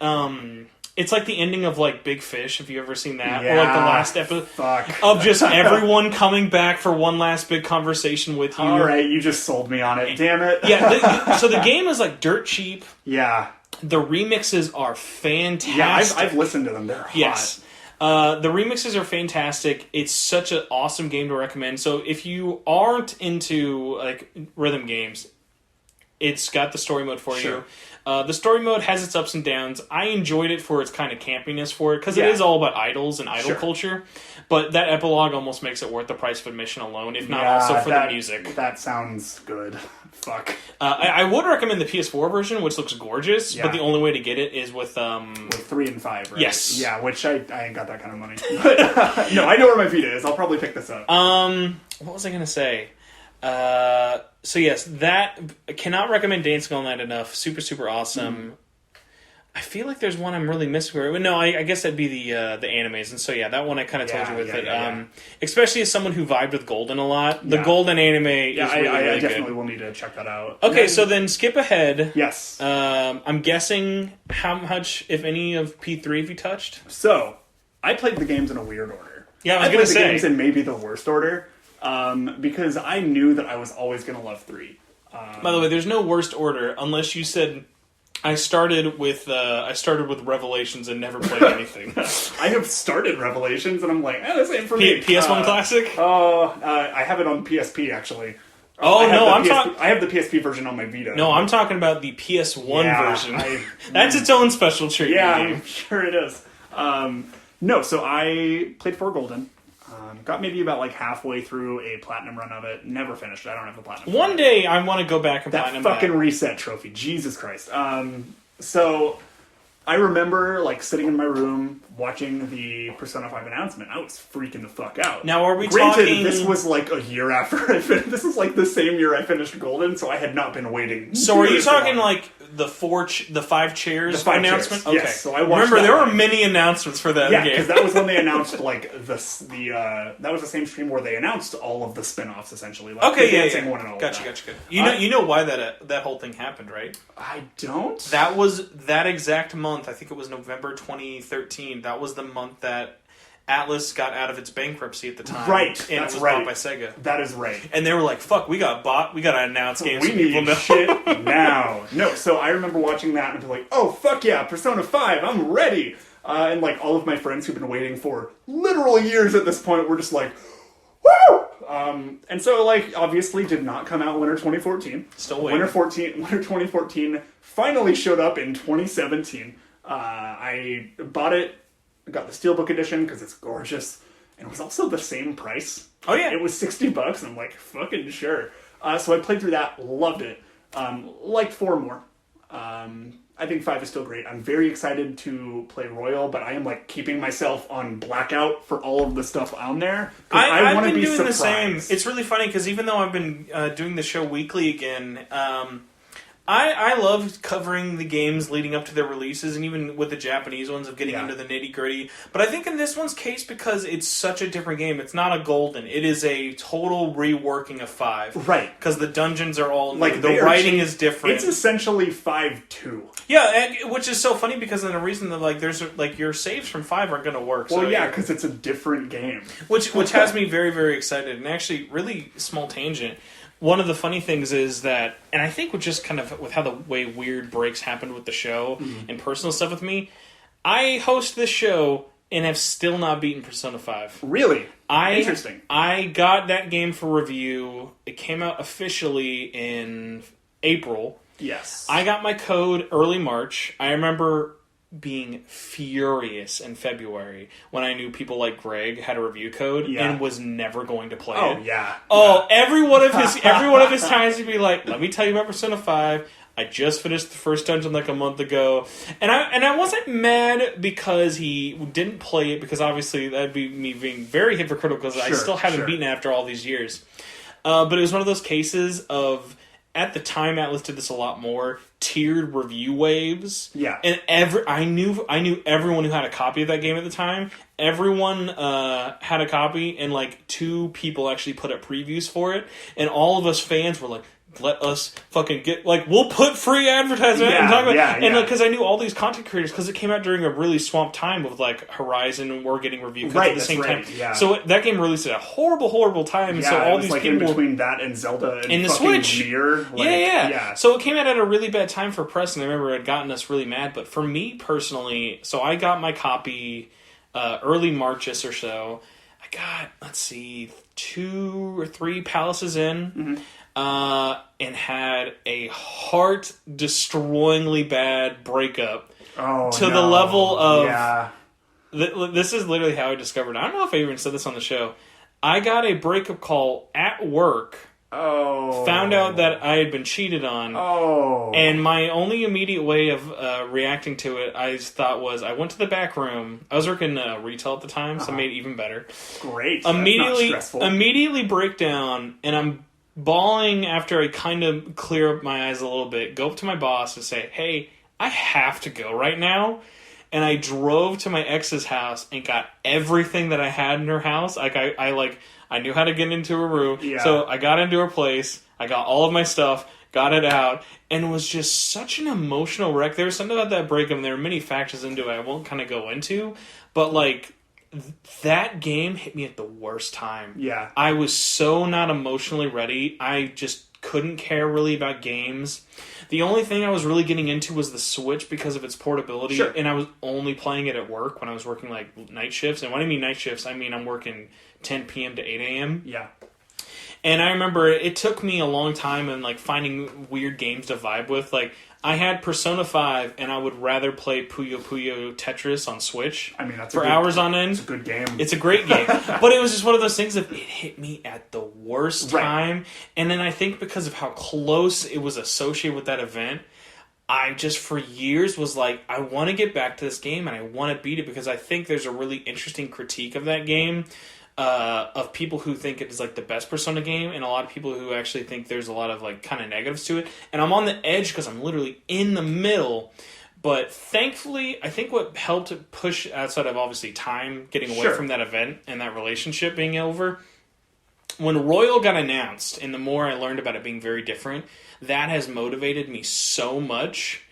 ending of like Big Fish. Have you ever seen that? Yeah, or like the last episode of just everyone coming back for one last big conversation with you. All right, you just sold me on it. Damn it. So the game is like dirt cheap. Yeah. The remixes are fantastic. Yeah, I've listened to them. They're hot. Yes. The remixes are fantastic. It's such an awesome game to recommend. So if you aren't into like rhythm games, it's got the story mode for you. The story mode has its ups and downs. I enjoyed it for its kind of campiness for it, because it is all about idols and idol culture. But that epilogue almost makes it worth the price of admission alone, if not also for the music. That sounds good. Fuck. I would recommend the PS4 version, which looks gorgeous, but the only way to get it is with 3 and 5, right? Yes. Yeah, which I ain't got that kind of money. But, no, I know where my Vita is. I'll probably pick this up. What was I going to say? So yes, that cannot recommend Dancing All Night enough. Super, super awesome. I feel like there's one I'm really missing. No, I guess that'd be the animes. And so yeah, that one I kind of told you with it. Especially as someone who vibed with Golden a lot. The Golden anime is really, really I definitely good. will need to check that out. Okay, so then skip ahead. Yes. I'm guessing how much, if any, of P3 have you touched? So, I played the games in a weird order. Yeah, I was going to say. I played the games in maybe the worst order. Because I knew that I was always going to love 3. By the way, there's no worst order unless you said I started with Revelations and never played anything. I have started Revelations and I'm like, this ain't for me. PS1 Classic? I have it on PSP actually. I have the PSP version on my Vita. No, I'm talking about the PS1 version. That's its own special treatment. Yeah, I'm sure it is. No, so I played 4 Golden. Got maybe about like halfway through a platinum run of it. Never finished it. I don't have a platinum. One day I want to go back and that platinum fucking that. reset trophy. Jesus Christ. So I remember like sitting in my room watching the Persona 5 announcement. I was freaking the fuck out. Now, are we Granted, talking... this was like a year after I finished. This is like the same year I finished Golden, so I had not been waiting. So are you talking long. like the 5 chairs The 5 announcement? chairs, Okay. yes. So I watched Remember, that there one. were many announcements for that Yeah, game. because that was when they announced like that was the same stream where they announced all of the spin-offs essentially. Like, Okay, the yeah, dancing yeah. one and all. Gotcha. That. You know why that whole thing happened, right? I don't. That was that exact month. I think it was November 2013. That was the month that Atlas got out of its bankruptcy at the time. Right, And that's it was right. bought by Sega. That is right. And they were like, "Fuck, we got bought. We got to announce games We so people need know." shit now. No, so I remember watching that and be like, "Oh fuck yeah, Persona 5, I'm ready!" And like all of my friends who've been waiting for literal years at this point were just like, "Woo!" And so like obviously did not come out winter 2014. Still waiting. Winter 2014 finally showed up in 2017. I bought it, got the Steelbook edition because it's gorgeous, and it was also the same price. Oh yeah. It was $60, and I'm like, fucking sure. So I played through that, loved it. Liked 4 more. I think 5 is still great. I'm very excited to play Royal, but I am like keeping myself on blackout for all of the stuff on there. I I've want to been be doing surprised. the same. It's really funny because even though I've been doing the show weekly again, I love covering the games leading up to their releases, and even with the Japanese ones of getting Yeah. into the nitty gritty. But I think in this one's case, because it's such a different game, it's not a Golden. It is a total reworking of 5. Right. Because the dungeons are all Like, new. they The are writing changed- is different. It's essentially 5-2. Yeah, which is so funny because of the reason that like there's like your saves from 5 aren't going to work. Well, so yeah, because it's a different game. which has me very, very excited. And actually, really small tangent. One of the funny things is that, and I think with just kind of with how the way weird breaks happened with the show and personal stuff with me, I host this show and have still not beaten Persona 5. Really? Interesting. I got that game for review. It came out officially in April. Yes. I got my code early March. I remember being furious in February when I knew people like Greg had a review code and was never going to play it. Yeah. Oh, every one of his times he'd be like, "Let me tell you about Persona 5. I just finished the first dungeon like a month ago." And I wasn't mad because he didn't play it, because obviously that'd be me being very hypocritical because I still haven't beaten it after all these years. But it was one of those cases of, at the time, Atlas did this a lot more, tiered review waves. Yeah. And I knew everyone who had a copy of that game at the time. Everyone had a copy, and like 2 people actually put up previews for it. And all of us fans were like, let us fucking get, like, we'll put free advertisement and talk about and because I knew all these content creators, because it came out during a really swamped time with like Horizon, and we're getting review codes at the same time. Yeah. So that game released at a horrible time. Yeah, so all it was these like people in between that and Zelda and the fucking Switch. Nier. Like, yeah. So it came out at a really bad time for press, and I remember it had gotten us really mad. But for me personally, so I got my copy early March-ish or so. I got, let's see, 2 or 3 palaces in. And had a heart-destroyingly bad breakup to the level of... This is literally how I discovered it. I don't know if I even said this on the show. I got a breakup call at work. Found out that I had been cheated on. And my only immediate way of reacting to it, I thought, was I went to the back room. I was working retail at the time, so it made it even better. Great. Immediately, That's not stressful. immediately break down, and I'm bawling after I kind of clear up my eyes a little bit, go up to my boss and say, "Hey, I have to go right now." And I drove to my ex's house and got everything that I had in her house. Like I knew how to get into her room. Yeah. So I got into her place. I got all of my stuff, got it out, and it was just such an emotional wreck. There was something about that breakup, and there are many factors into it I won't kind of go into, but like, that game hit me at the worst time. Yeah. I was so not emotionally ready. I just couldn't care really about games. The only thing I was really getting into was the Switch because of its portability, and I was only playing it at work when I was working like night shifts. And when I mean night shifts, I mean I'm working 10 p.m. to 8 a.m. Yeah. And I remember it took me a long time and like finding weird games to vibe with. Like I had Persona 5 and I would rather play Puyo Puyo Tetris on Switch that's for hours on end. It's a good game. It's a great game. But it was just one of those things that it hit me at the worst time. And then I think because of how close it was associated with that event, I just for years was like, I want to get back to this game and I want to beat it because I think there's a really interesting critique of that game. Of people who think it is like the best Persona game, and a lot of people who actually think there's a lot of like kind of negatives to it. And I'm on the edge because I'm literally in the middle. But thankfully, I think what helped push outside of obviously time getting away from that event and that relationship being over, when Royal got announced, and the more I learned about it being very different, that has motivated me so much.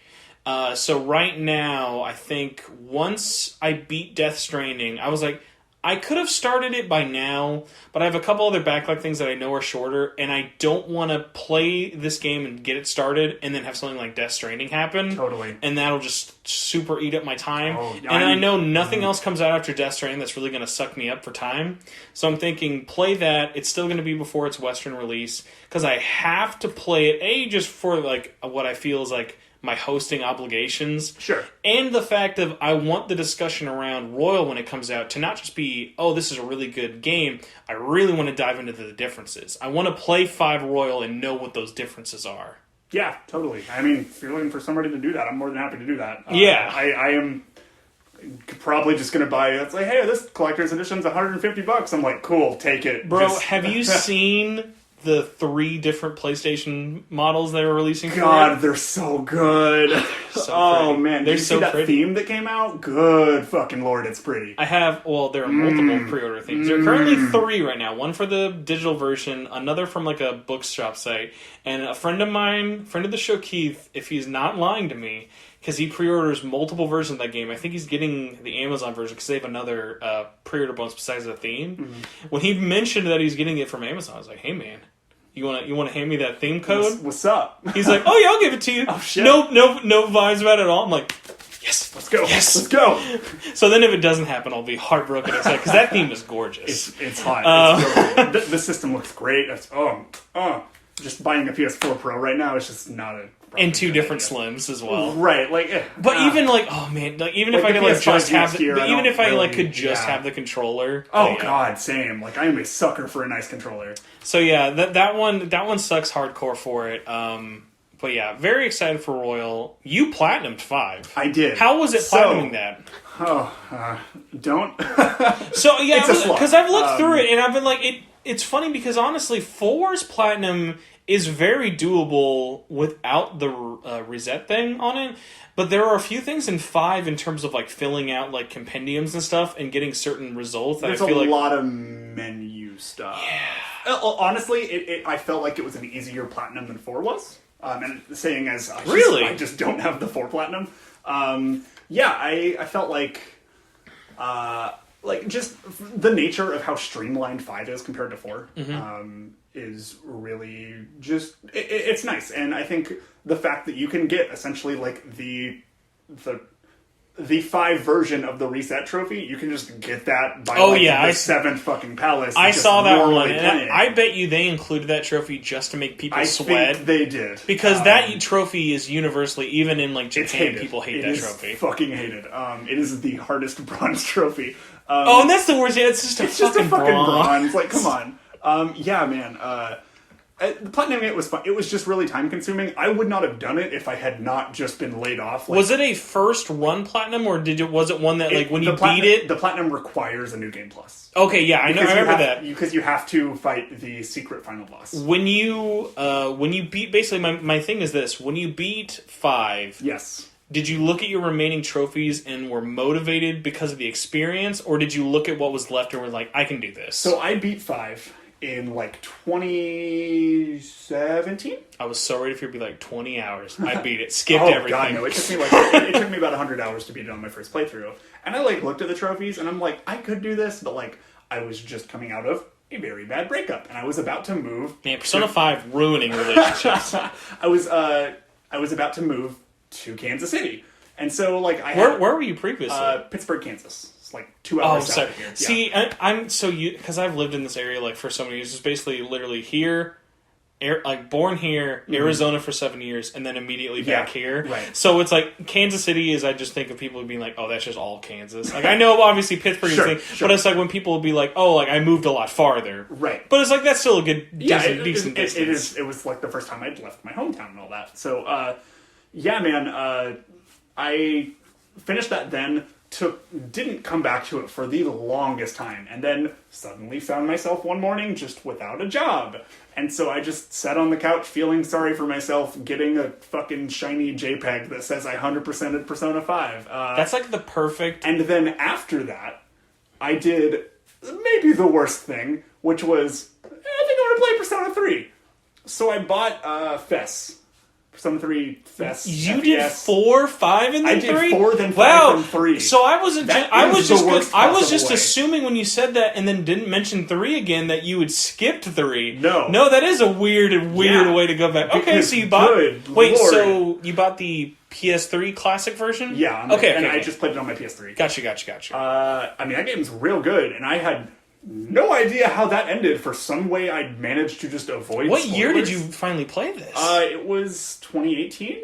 So right now, I think once I beat Death Stranding, I was like, I could have started it by now, but I have a couple other backlog things that I know are shorter, and I don't want to play this game and get it started and then have something like Death Stranding happen. Totally. And that'll just super eat up my time. I know nothing else comes out after Death Stranding that's really going to suck me up for time. So I'm thinking, play that. It's still going to be before its Western release, because I have to play it, just for like what I feel is like my hosting obligations. Sure. And the fact of I want the discussion around Royal when it comes out to not just be, oh, this is a really good game. I really want to dive into the differences. I want to play 5 Royal and know what those differences are. Yeah, totally. I mean, if you're looking for somebody to do that, I'm more than happy to do that. Yeah. I am probably just going to buy it. It's like, hey, this collector's edition's $150. I'm like, cool, take it. Bro, have you seen the 3 different PlayStation models they were releasing for God, it? they're so good. So man, did you see that theme that came out? Good fucking lord, it's pretty. I have, there are multiple pre-order themes. There are currently 3 right now. One for the digital version, another from like a bookshop site, and a friend of mine, friend of the show, Keith, if he's not lying to me, because he pre-orders multiple versions of that game. I think he's getting the Amazon version because they have another pre-order bonus besides the theme. Mm-hmm. When he mentioned that he's getting it from Amazon, I was like, hey man, you want to hand me that theme code? What's up? He's like, oh yeah, I'll give it to you. Oh shit. No vibes about it at all. I'm like, yes, let's go. Yes, let's go. So then if it doesn't happen, I'll be heartbroken inside because that theme is gorgeous. It's hot. It's really, the system looks great. Just buying a PS4 Pro right now is just not a. And 2 different slims as well, right? Like, but even like, oh man, like even if I could like just have, even if I like could just have the controller. Oh god, same. Like I am a sucker for a nice controller. So yeah, that one sucks hardcore for it. But yeah, very excited for Royal. You platinumed 5. I did. How was it platinuming that? Don't. So yeah, because I've looked through it and I've been like, it's funny because honestly, 4's platinum is very doable without the reset thing on it. But there are a few things in 5 in terms of like filling out like compendiums and stuff and getting certain results. That There's I feel a lot of menu stuff. Yeah. Honestly, I felt like it was an easier platinum than 4 was. And saying as I just don't have the 4 platinum. I felt like just the nature of how streamlined 5 is compared to 4. Mm-hmm. Is really just it's nice, and I think the fact that you can get essentially like the 5 version of the reset trophy, you can just get that by the 7th fucking palace. I saw that one, and I bet you they included that trophy just to make people sweat. I think they did, because that trophy is universally, even in like Japan, people hate that trophy. It's fucking hated. It is the hardest bronze trophy. And that's the worst. Yeah, it's just a fucking bronze. Like, come on. Man. The platinum it was fun. It was just really time consuming. I would not have done it if I had not just been laid off. Was it a first run platinum, or was it one that like when you beat it? The platinum requires a new game plus. Okay, yeah, I remember that because you have to fight the secret final boss. When you beat, basically my thing is this: when you beat 5, yes. Did you look at your remaining trophies and were motivated because of the experience, or did you look at what was left and were like, I can do this? So I beat 5 in like 2017. I was so ready for it to be like 20 hours. I beat it, skipped everything. God, no! It took me it took me about 100 hours to beat it on my first playthrough, and I like looked at the trophies and I'm like, I could do this, but like I was just coming out of a very bad breakup, and I was about to move. Man, Persona 5 ruining relationships. I was about to move to Kansas City, and so like where were you previously? Pittsburgh, Kansas. like 2 Oh, hours sorry. out of here. Yeah. See, I'm so because I've lived in this area like for so many years. It's basically literally here, like born here, Arizona for 7 years, and then immediately back here. Right. So it's like Kansas City is. I just think of people being like, "Oh, that's just all Kansas." Like I know obviously Pittsburgh is Sure, thing, sure. but it's like when people will be like, "Oh, like I moved a lot farther." Right. But it's like that's still a good, Yeah, decent distance. it is. It was like the first time I'd left my hometown and all that. So, yeah, man, I finished that then. Didn't come back to it for the longest time, and then suddenly found myself one morning just without a job. And so I just sat on the couch feeling sorry for myself, getting a fucking shiny JPEG that says I 100%ed Persona 5. That's like the perfect. And then after that, I did maybe the worst thing, which was, I think I'm going to play Persona 3. So I bought FES. Persona 3 FES. You FES. did 4, 5, and then 3. I did 4, then 5, wow. then 3. So I wasn't. That I is was the just. worst I was possible just way. assuming when you said that, and then didn't mention 3 again that you had skipped 3. No. No, that is a weird Yeah. way to go back. Okay, Because so you bought. good Wait, Lord. so you bought the PS3 classic version? Yeah. Okay. And okay. I just played it on my PS3. Gotcha. I mean, that game's real good, and I had no idea how that ended. For some way, I managed to just avoid What year did spoilers. you finally play this? It was 2018.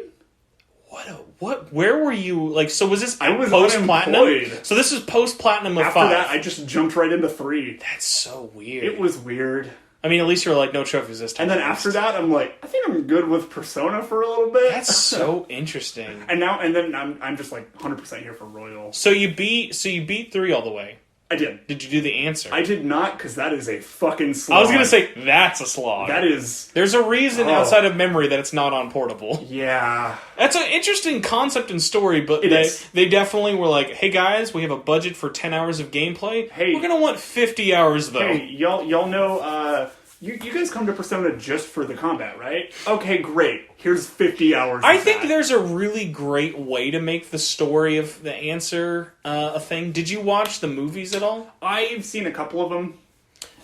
What? Where were you? Like, so was this I was post platinum? unemployed. So this is post platinum of After 5. that, I just jumped right into 3. That's so weird. It was weird. I mean, at least you were like no trophies this time. And then at least. after that, I'm like, I think I'm good with Persona for a little bit. That's so interesting. and then I'm just like 100% here for Royal. So you beat 3 all the way. I did. Did you do the answer? I did not, because that is a fucking slog. I was gonna say that's a slog. that is. There's a reason Oh. outside of memory that it's not on portable. Yeah. That's an interesting concept and story, but It is. they definitely were like, hey guys, we have a budget for 10 hours of gameplay. Hey. We're gonna want 50 hours though. Hey, y'all know. You guys come to Persona just for the combat, right? Okay, great. Here's 50 hours. I of think that. there's a really great way to make the story of the answer a thing. Did you watch the movies at all? I've seen a couple of them.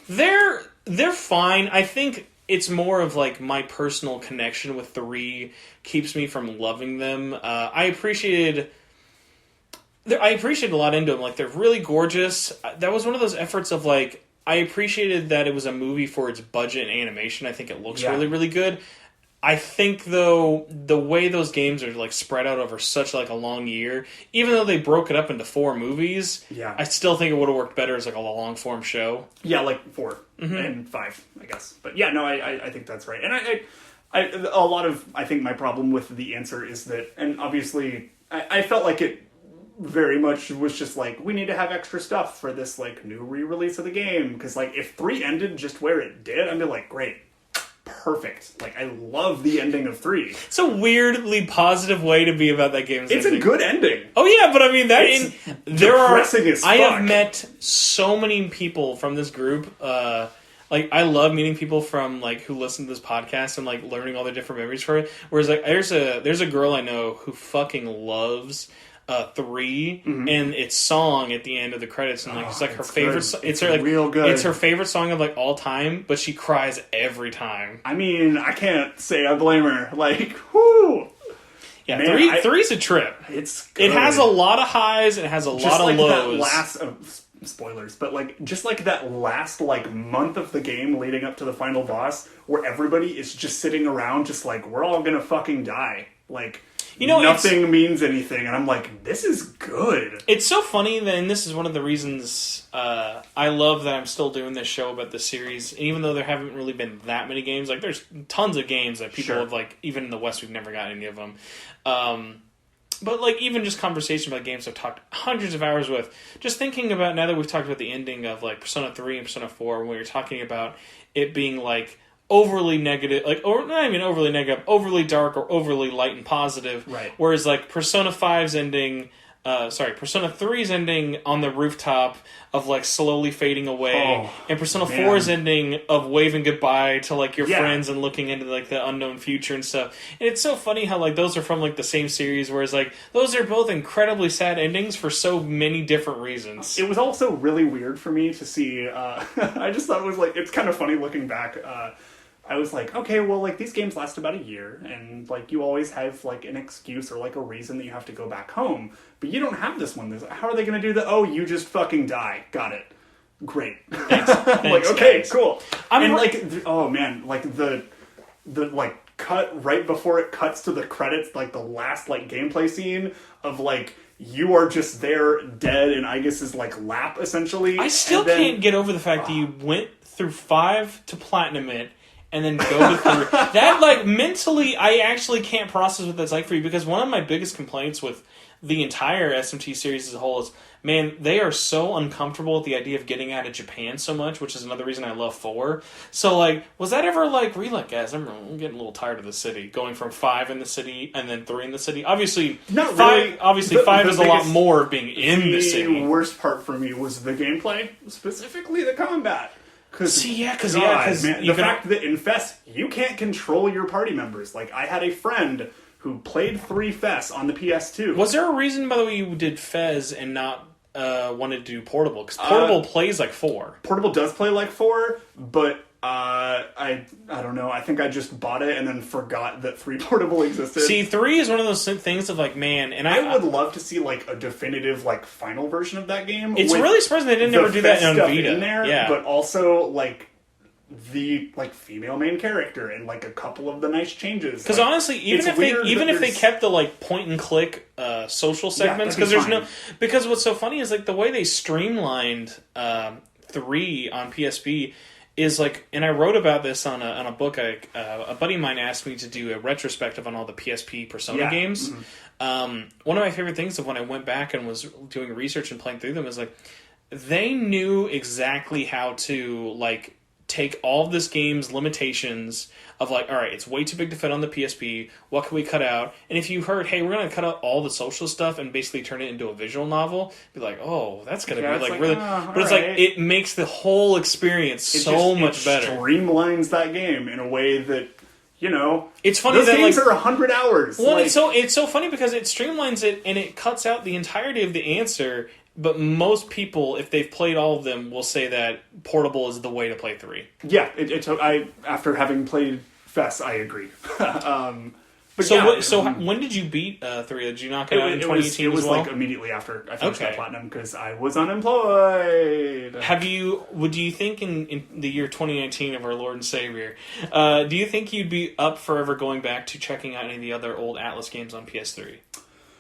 They're fine. I think it's more of like my personal connection with 3 keeps me from loving them. I appreciated a lot into them. Like they're really gorgeous. That was one of those efforts of like I appreciated that it was a movie for its budget and animation. I think it looks Yeah. really, really good. I think though the way those games are like spread out over such like a long year, even though they broke it up into 4 movies, Yeah. I still think it would have worked better as like a long form show. Yeah, like 4 and 5, I guess. But yeah, no, I think that's right. And I a lot of I think my problem with the answer is that, and obviously I felt like it very much was just like, we need to have extra stuff for this like new re-release of the game, because like if 3 ended just where it did, I'd be like, great, perfect. Like I love the ending of 3. It's a weirdly positive way to be about that game's It's ending. a good ending. Oh yeah, but I mean that It's there are. depressing as I fuck. have met so many people from this group. Like I love meeting people from like who listen to this podcast and like learning all the different memories for it. Whereas like there's a girl I know who fucking loves 3 and its song at the end of the credits, and like it's like her it's favorite. good. It's It's her like real good. It's her favorite song of like all time, but she cries every time. I mean, I can't say I blame her. Like, whoo! Yeah, Man, three's a trip. It's good. It has a lot of highs and it has a just lot like of lows. that last spoilers, but like just like that last like month of the game leading up to the final boss, where everybody is just sitting around, just like we're all gonna fucking die. Like, nothing means anything, and I'm like, this is good. It's so funny, and this is one of the reasons I love that I'm still doing this show about the series. And even though there haven't really been that many games, like there's tons of games that people Sure. have like, even in the West, we've never gotten any of them. But like even just conversation about games I've talked hundreds of hours with, just thinking about now that we've talked about the ending of like Persona 3 and Persona 4, when you're talking about it being like overly negative, like, or not even overly negative, overly dark or overly light and positive. Right. Whereas like Persona 5's ending, Persona 3's ending on the rooftop of like slowly fading away, and Persona man. 4's ending of waving goodbye to like your Yeah. friends and looking into like the unknown future and stuff. And it's so funny how like those are from like the same series, whereas like those are both incredibly sad endings for so many different reasons. It was also really weird for me to see. I just thought it was like, it's kind of funny looking back. I was like, okay, well, like, these games last about a year, and, like, you always have, like, an excuse or, like, a reason that you have to go back home. But you don't have this one. How are they going to do that? Oh, you just fucking die. Got it. Great. Thanks, Like, okay, guys. cool. I'm And, re- like, oh, man, like, the like, cut right before it cuts to the credits, like, the last, like, gameplay scene of, like, you are just there dead in Aegis's, like, lap, essentially. I still and then, can't get over the fact that you went through 5 to platinum it and then go to 3. That, like, mentally, I actually can't process what that's like for you, because one of my biggest complaints with the entire SMT series as a whole is, man, they are so uncomfortable with the idea of getting out of Japan so much, which is another reason I love 4. So, like, was that ever like, were you like, guys, I'm getting a little tired of the city, going from 5 in the city and then 3 in the city? Obviously, Not 5, really. obviously, The 5 is a lot biggest- more of being in the city. worst part for me was the gameplay, specifically the combat. See, yeah, 'cause man, you the can- fact that in Fest you can't control your party members. Like, I had a friend who played 3 Fest on the PS2. Was there a reason, by the way, you did Fez and not wanted to do Portable? Because Portable plays like 4. Portable does play like 4, but I don't know. I think I just bought it and then forgot that 3 Portable existed. See, 3 is one of those things of like, man, and I would love to see like a definitive like final version of that game. It's with really surprising they didn't the ever do that Fest on stuff Vita. in there, Yeah. but also like the like female main character and like a couple of the nice changes. Because like, honestly, it's weird that if they there's- kept the like point and click social segments, that'd because be there's fine. because what's so funny is like the way they streamlined 3 on PSP is like, and I wrote about this on a book. A buddy of mine asked me to do a retrospective on all the PSP Persona Yeah. games. One of my favorite things of when I went back and was doing research and playing through them is like they knew exactly how to like take all of this game's limitations of like, all right, it's way too big to fit on the PSP. What can we cut out? And if you heard, hey, we're going to cut out all the social stuff and basically turn it into a visual novel, be like, oh, that's going to Yeah, be it's like like, really. oh, but it's alright. like it makes the whole experience it so just- much better. Streamlines that game in a way that, you know, It's funny those that games like. are 100 hours. Well, like, it's so funny because it streamlines it and it cuts out the entirety of the answer. But most people, if they've played all of them, will say that Portable is the way to play 3. yeah, I after having played Fest, I agree. But So yeah, when did you beat 3? Did you knock it out in it was 2018 it was as well? like immediately after I finished Okay. that platinum because I was unemployed. Would you think in the year 2019 of our Lord and Savior, do you think you'd be up for ever going back to checking out any of the other old Atlas games on PS3?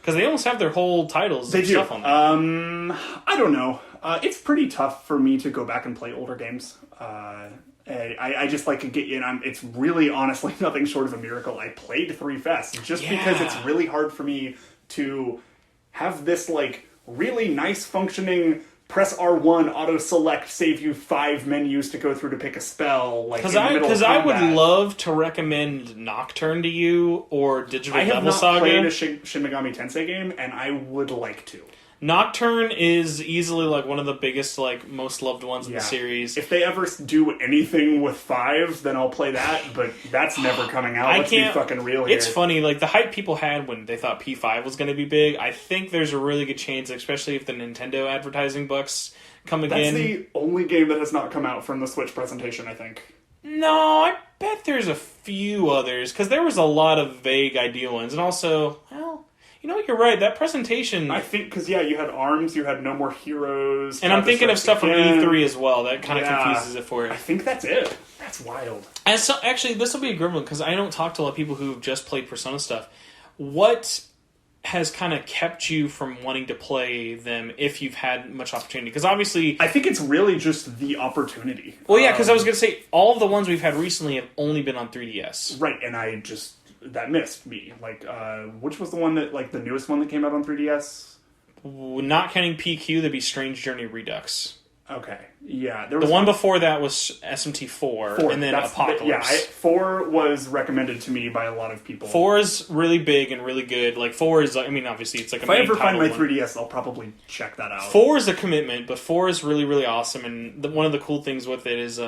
Because they almost have their whole titles They and do. stuff on them. I don't know. It's pretty tough for me to go back and play older games. I just like to get in. It's really honestly nothing short of a miracle. I played 3 Fest just because it's Yeah. really hard for me to have this like really nice functioning press R1 auto select save you 5 menus to go through to pick a spell. Like Because I would love to recommend Nocturne to you or Digital I have Devil not Saga. played a Shin Megami Tensei game, and I would like to. Nocturne is easily like one of the biggest, like most loved ones in the series. If they ever do anything with 5, then I'll play that, but that's never coming out. Let's be fucking real here. It's funny, like the hype people had when they thought P5 was going to be big. I think there's a really good chance, especially if the Nintendo advertising bucks come again. That's the only game that has not come out from the Switch presentation, I think. No, I bet there's a few others because there was a lot of vague idea ones, and also, well, you know, you're right. That presentation, I think, because, yeah, you had ARMS, you had No More Heroes. and I'm thinking of stuff from Again. E3 as well. That kind of Yeah. confuses it for you. I think that's it. That's wild. And so, actually, this will be a good one because I don't talk to a lot of people who've just played Persona stuff. What has kind of kept you from wanting to play them if you've had much opportunity? Because obviously, I think it's really just the opportunity. well, yeah, because I was going to say all of the ones we've had recently have only been on 3DS. Right, and I just... That missed me. Like, which was the one that, like, the newest one that came out on 3DS? Not counting PQ, there'd be Strange Journey Redux. Okay. Yeah. There The was one before that was SMT4, and then Apocalypse. 4 was recommended to me by a lot of people. 4 is really big and really good. Like, 4 is, I mean, obviously, it's like a If I main ever find title my one. 3DS, I'll probably check that out. 4 is a commitment, but 4 is really, really awesome. And one of the cool things with it is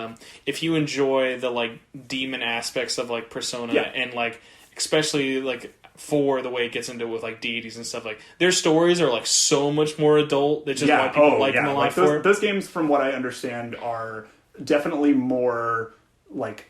if you enjoy the, like, demon aspects of, like, Persona, Yeah. and, like, especially, like, 4, the way it gets into it with, like, deities and stuff, like, their stories are, like, so much more adult. That's just why people like them a lot like for it. those games, from what I understand, are definitely more, like,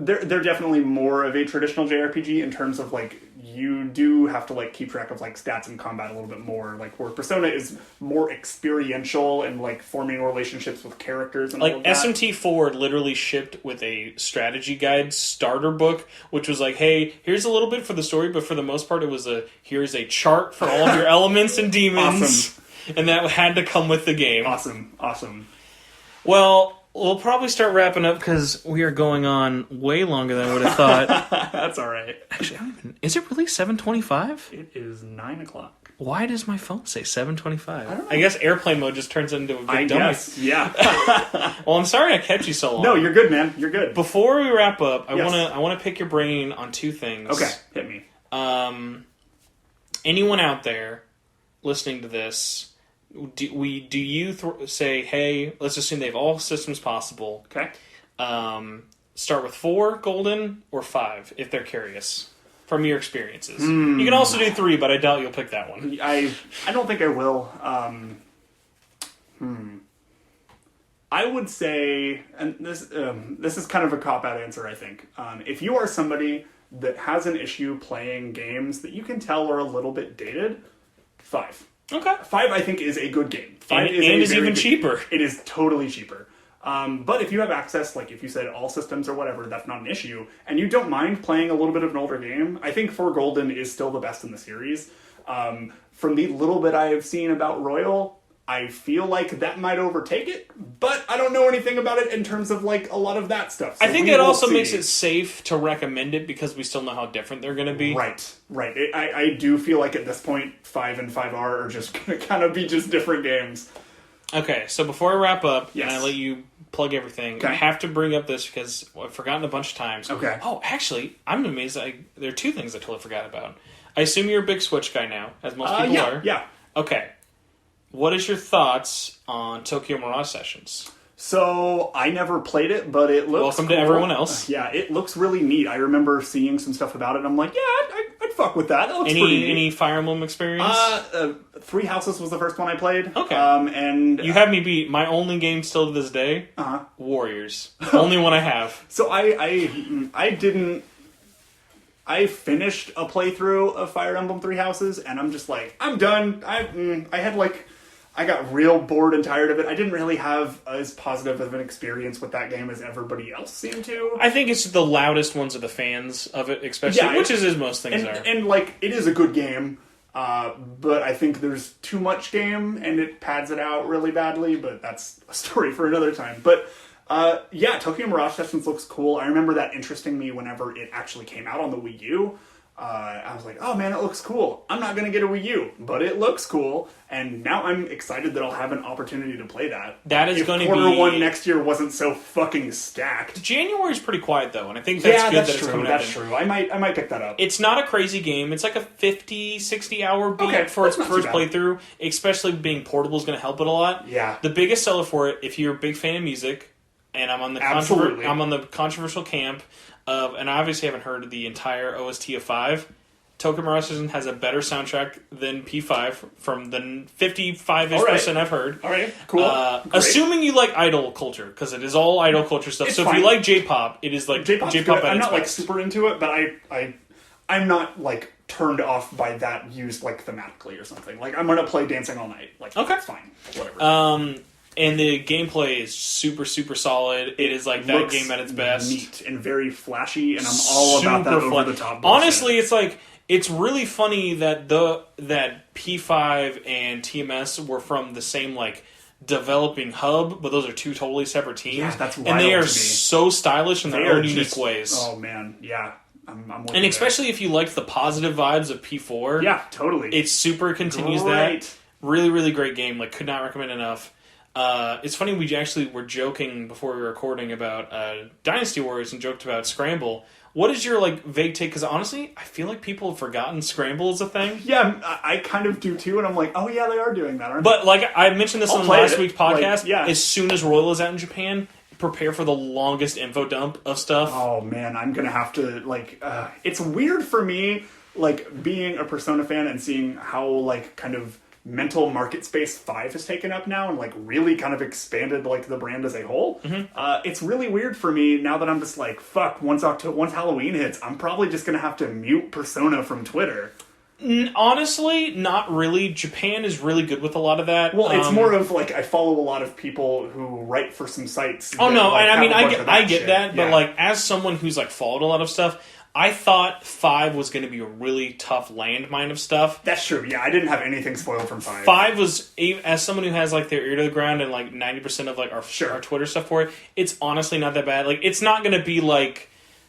they're definitely more of a traditional JRPG in terms of like you do have to like keep track of like stats and combat a little bit more. Like where Persona is more experiential and like forming relationships with characters and all Like of that. SMT4 literally shipped with a strategy guide starter book, which was like, hey, here's a little bit for the story, but for the most part, it was here's a chart for all of your elements and demons, Awesome. And that had to come with the game. Awesome. Well, we'll probably start wrapping up because we are going on way longer than I would have thought. That's all right. Actually, is it really 7:25? It is 9:00. Why does my phone say 7:25? I don't know. I guess airplane mode just turns into a big I dummy. guess, yeah. Well, I'm sorry I kept you so long. No, you're good, man. You're good. Before we wrap up, Yes. I wanna pick your brain on two things. Okay, hit me. Anyone out there listening to this, do you say, hey, let's assume they have all systems possible. Okay. Start with 4 golden or 5 if they're curious from your experiences. You can also do 3, but I doubt you'll pick that one. I don't think I will. I would say, and this is kind of a cop-out answer, I think. If you are somebody that has an issue playing games that you can tell are a little bit dated, 5. Okay. 5, I think, is a good game. 5 And is is even cheaper. It is totally cheaper. But if you have access, like if you said all systems or whatever, that's not an issue, and you don't mind playing a little bit of an older game, I think 4 Golden is still the best in the series. From the little bit I have seen about Royal, I feel like that might overtake it, but I don't know anything about it in terms of like a lot of that stuff. So I think we it will also see. makes it safe to recommend it because we still know how different they're going to be. Right. I do feel like at this point, 5 and 5R are just going to kind of be just different games. Okay, so before I wrap up, Yes. and I let you plug everything, Okay. I have to bring up this because I've forgotten a bunch of times. Okay. Oh, actually, I'm amazed. There are 2 things I totally forgot about. I assume you're a big Switch guy now, as most people are. Yeah. Okay. What is your thoughts on Tokyo Mirage Sessions? So I never played it, but it looks Welcome cool. to everyone else. Yeah, it looks really neat. I remember seeing some stuff about it. I'm like, yeah, I'd fuck with that. That looks pretty neat. Any Fire Emblem experience? 3 Houses was the first one I played. Okay. And You have me beat. My only game still to this day, Warriors. Only one I have. So I didn't. I finished a playthrough of Fire Emblem 3 Houses, and I'm just like, I'm done. I got real bored and tired of it. I didn't really have as positive of an experience with that game as everybody else seemed to. I think it's the loudest ones are the fans of it, especially, Yeah, which is as most things are. And like, it is a good game, but I think there's too much game, and it pads it out really badly, but that's a story for another time. But yeah, Tokyo Mirage Sessions looks cool. I remember that interesting me whenever it actually came out on the Wii U. I was like, oh man, it looks cool. I'm not going to get a Wii U, but it looks cool. And now I'm excited that I'll have an opportunity to play that. That is going to be... Quarter 1 next year wasn't so fucking stacked. January's pretty quiet, though, and I think that's good that it's coming out. That's true. I might pick that up. It's not a crazy game. It's like a 50, 60-hour beat Okay, for its that's not first too bad. playthrough, especially being portable is going to help it a lot. Yeah. The biggest seller for it, if you're a big fan of music, and I'm on the Absolutely. I'm on the controversial camp of, and I obviously haven't heard the entire OST of 5. Tokyo Mirage Sessions has a better soundtrack than P5 from the 55-ish% I've heard. All right, cool. Great. Assuming you like idol culture, because it is all idol culture stuff. It's so fine. if you like J-pop, it is like J-pop's J-pop good. at I'm its not like best. super into it, but I'm not like turned off by that used like thematically or something. Like I'm gonna play Dancing All Night. Like Okay. it's fine. Whatever. And the gameplay is super, super solid. It is like that Looks game at its best. neat and very flashy, and I'm all about that Super over the fun. top bullshit. Honestly, it's like it's really funny that that P5 and TMS were from the same like developing hub, but those are 2 totally separate teams. Yeah, that's and wild they are to me. so stylish in They their are own unique just- ways. Oh man, yeah. I'm with And you especially if you like the positive vibes of P4, there. Yeah, totally. it super continues Great. that. Really, really great game. Like, could not recommend enough. It's funny, we actually were joking before we were recording about Dynasty Warriors and joked about Scramble. What is your like vague take? Because honestly, I feel like people have forgotten Scramble as a thing. Yeah, I kind of do too, and I'm like, oh yeah, they are doing that, aren't But like I mentioned this I'll on play last it. week's podcast, Like, yeah. as soon as Royal is out in Japan, prepare for the longest info dump of stuff. Oh man, I'm gonna have to like. It's weird for me, like being a Persona fan and seeing how like kind of mental market space 5 has taken up now and like really kind of expanded like the brand as a whole. It's really weird for me now that I'm just like, fuck, once Halloween hits, I'm probably just gonna have to mute Persona from Twitter. Honestly, not really. Japan is really good with a lot of that. Well, it's more of like I follow a lot of people who write for some sites. Oh that, no, like, I mean I get shit. that, but Yeah. like as someone who's like followed a lot of stuff, I thought 5 was going to be a really tough landmine of stuff. That's true. Yeah, I didn't have anything spoiled from 5. 5 was, as someone who has like their ear to the ground and like 90% of like our Twitter stuff for it, it's honestly not that bad. Like it's not going to be like,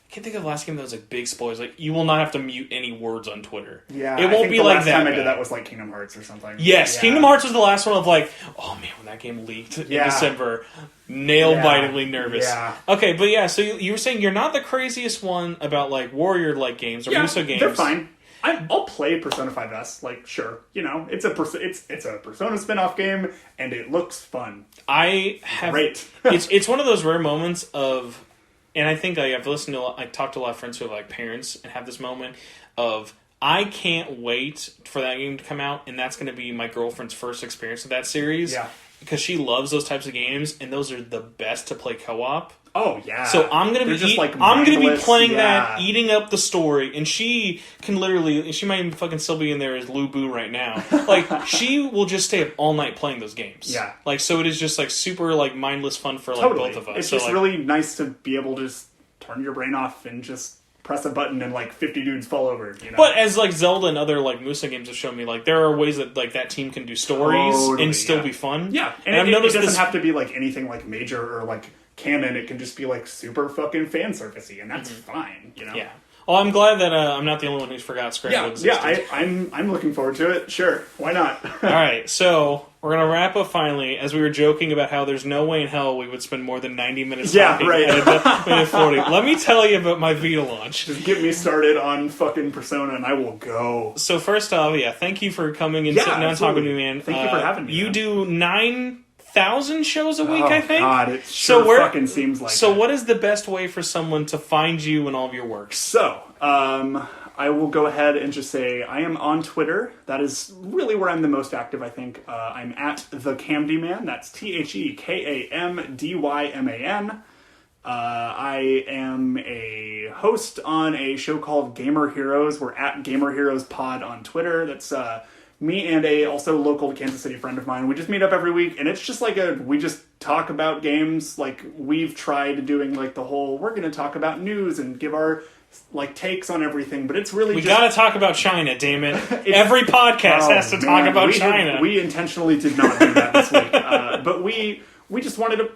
I can't think of the last game that was like big spoilers. Like you will not have to mute any words on Twitter. Yeah, it won't be the like last that. time I bad. did that was like Kingdom Hearts or something. Yes, Yeah. Kingdom Hearts was the last one of like, oh man, when that game leaked in December, nail-bitingly nervous. Yeah. Okay, but yeah, so you were saying you're not the craziest one about like warrior-like games or Muso games. They're fine. I'll play Persona 5S. Like, sure, you know, it's a Persona spin-off game, and it looks fun. I have Great. it's one of those rare moments of, and I think I've listened to, I talked to a lot of friends who have like parents and have this moment of, I can't wait for that game to come out, and that's going to be my girlfriend's first experience with that series. Yeah. Because she loves those types of games, and those are the best to play co-op. Oh yeah. So I'm gonna They're I'm gonna be mindless, playing yeah. that, eating up the story, and she can literally, she might even fucking still be in there as Lu Bu right now. Like she will just stay up all night playing those games. Yeah. Like so, it is just like super like mindless fun for like Totally. both of us. It's so, just like, really nice to be able to just turn your brain off and just press a button and like 50 dudes fall over. You know? But as like Zelda and other like Musa games have shown me, like there are ways that like that team can do stories Totally, and still yeah. be fun. Yeah, and and I've it noticed doesn't this. have to be like anything like major or like canon. It can just be like super fucking fan servicey, and that's fine. You know. Yeah. Well, I'm glad that I'm not the only one who's forgot Scramble existed. I'm looking forward to it. Sure, why not? All right, so we're gonna wrap up finally, as we were joking about how there's no way in hell we would spend more than 90 minutes talking right. at minute 40. Let me tell you about my Vita launch. Just get me started on fucking Persona, and I will go. So first off, thank you for coming and Yeah, sitting down and talking absolutely. to me, man. Thank you for having me, You man. do 9,000 shows a week, Oh I think. God, it sure fucking seems like. So it. what is the best way for someone to find you and all of your works? So, I will go ahead and just say I am on Twitter. That is really where I'm the most active, I think. I'm at the Camdyman. That's TheKamDyman. I am a host on a show called Gamer Heroes. We're at Gamer Heroes Pod on Twitter. That's me and a also local Kansas City friend of mine. We just meet up every week, and it's just like we just talk about games. Like we've tried doing like the whole we're going to talk about news and give our like takes on everything, but it's really We just... gotta talk about China, damn it. Every podcast has to talk about China. We intentionally did not do that this week, but we just wanted an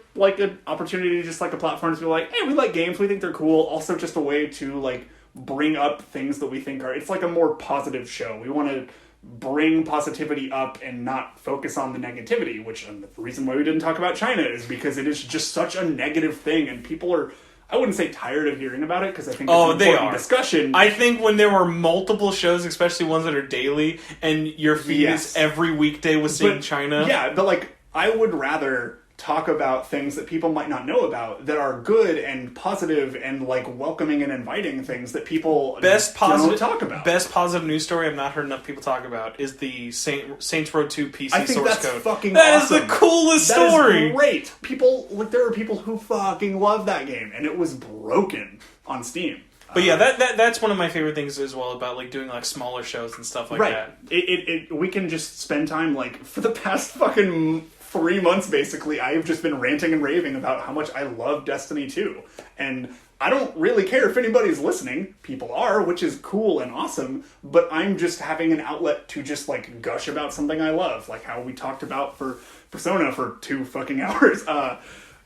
opportunity, just like a platform to be like, hey, we like games, we think they're cool. Also, just a way to like bring up things that we think are. It's like a more positive show. We want to bring positivity up and not focus on the negativity. Which the reason why we didn't talk about China is because it is just such a negative thing, and people are. I wouldn't say tired of hearing about it because I think it's an important discussion. I think when there were multiple shows, especially ones that are daily, and your feed is every weekday was seeing China. Yeah, but like I would rather talk about things that people might not know about that are good and positive and like welcoming and inviting things that people don't talk about. Best positive news story I've not heard enough people talk about is the Saints Row 2 PC I think source that's code. fucking That awesome. is the coolest That story. is great. People like there are people who fucking love that game, and it was broken on Steam. But yeah, that's one of my favorite things as well about like doing like smaller shows and stuff like that. We can just spend time like for the past fucking 3 months basically. I've just been ranting and raving about how much I love Destiny 2, and I don't really care if anybody's listening. People are, which is cool and awesome, but I'm just having an outlet to just like gush about something I love, like how we talked about for Persona for 2 fucking hours.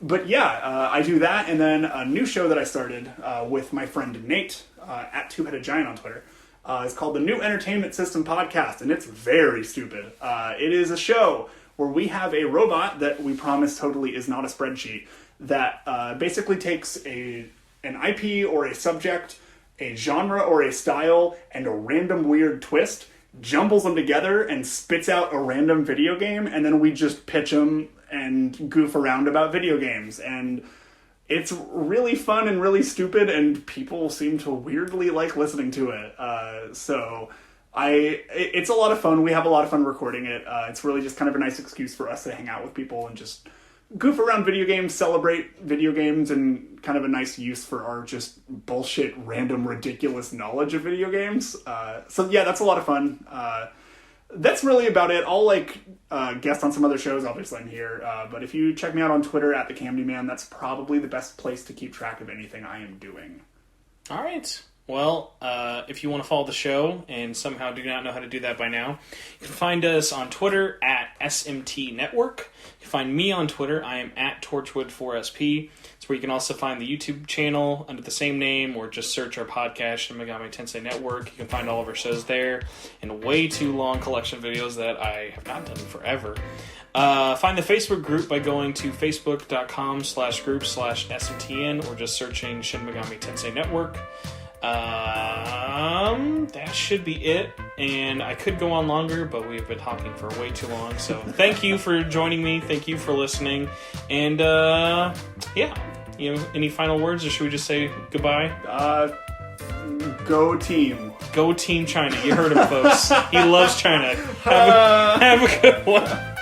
But yeah, I do that, and then a new show that I started with my friend Nate at Two-Headed Giant on Twitter. It's called the New Entertainment System Podcast, and it's very stupid. It is a show where we have a robot that we promise totally is not a spreadsheet that basically takes an IP or a subject, a genre or a style, and a random weird twist, jumbles them together, and spits out a random video game, and then we just pitch them and goof around about video games. And it's really fun and really stupid, and people seem to weirdly like listening to it. So It's a lot of fun. We have a lot of fun recording it. It's really just kind of a nice excuse for us to hang out with people and just goof around video games, celebrate video games, and kind of a nice use for our just bullshit, random, ridiculous knowledge of video games. So yeah, that's a lot of fun. That's really about it. I'll guest on some other shows, obviously I'm here. But if you check me out on Twitter at the Candyman, that's probably the best place to keep track of anything I am doing. All right. Well, if you want to follow the show and somehow do not know how to do that by now, you can find us on Twitter at SMT Network. You can find me on Twitter. I am at Torchwood4SP. It's where you can also find the YouTube channel under the same name, or just search our podcast, Shin Megami Tensei Network. You can find all of our shows there, and a way too long collection of videos that I have not done in forever. Find the Facebook group by going to facebook.com/group/SMTN, or just searching Shin Megami Tensei Network. That should be it, and I could go on longer, but we've been talking for way too long, so thank you for joining me, thank you for listening, and yeah, any final words, or should we just say goodbye? Go team. Go Team China. You heard him, folks. He loves China. Have a good one.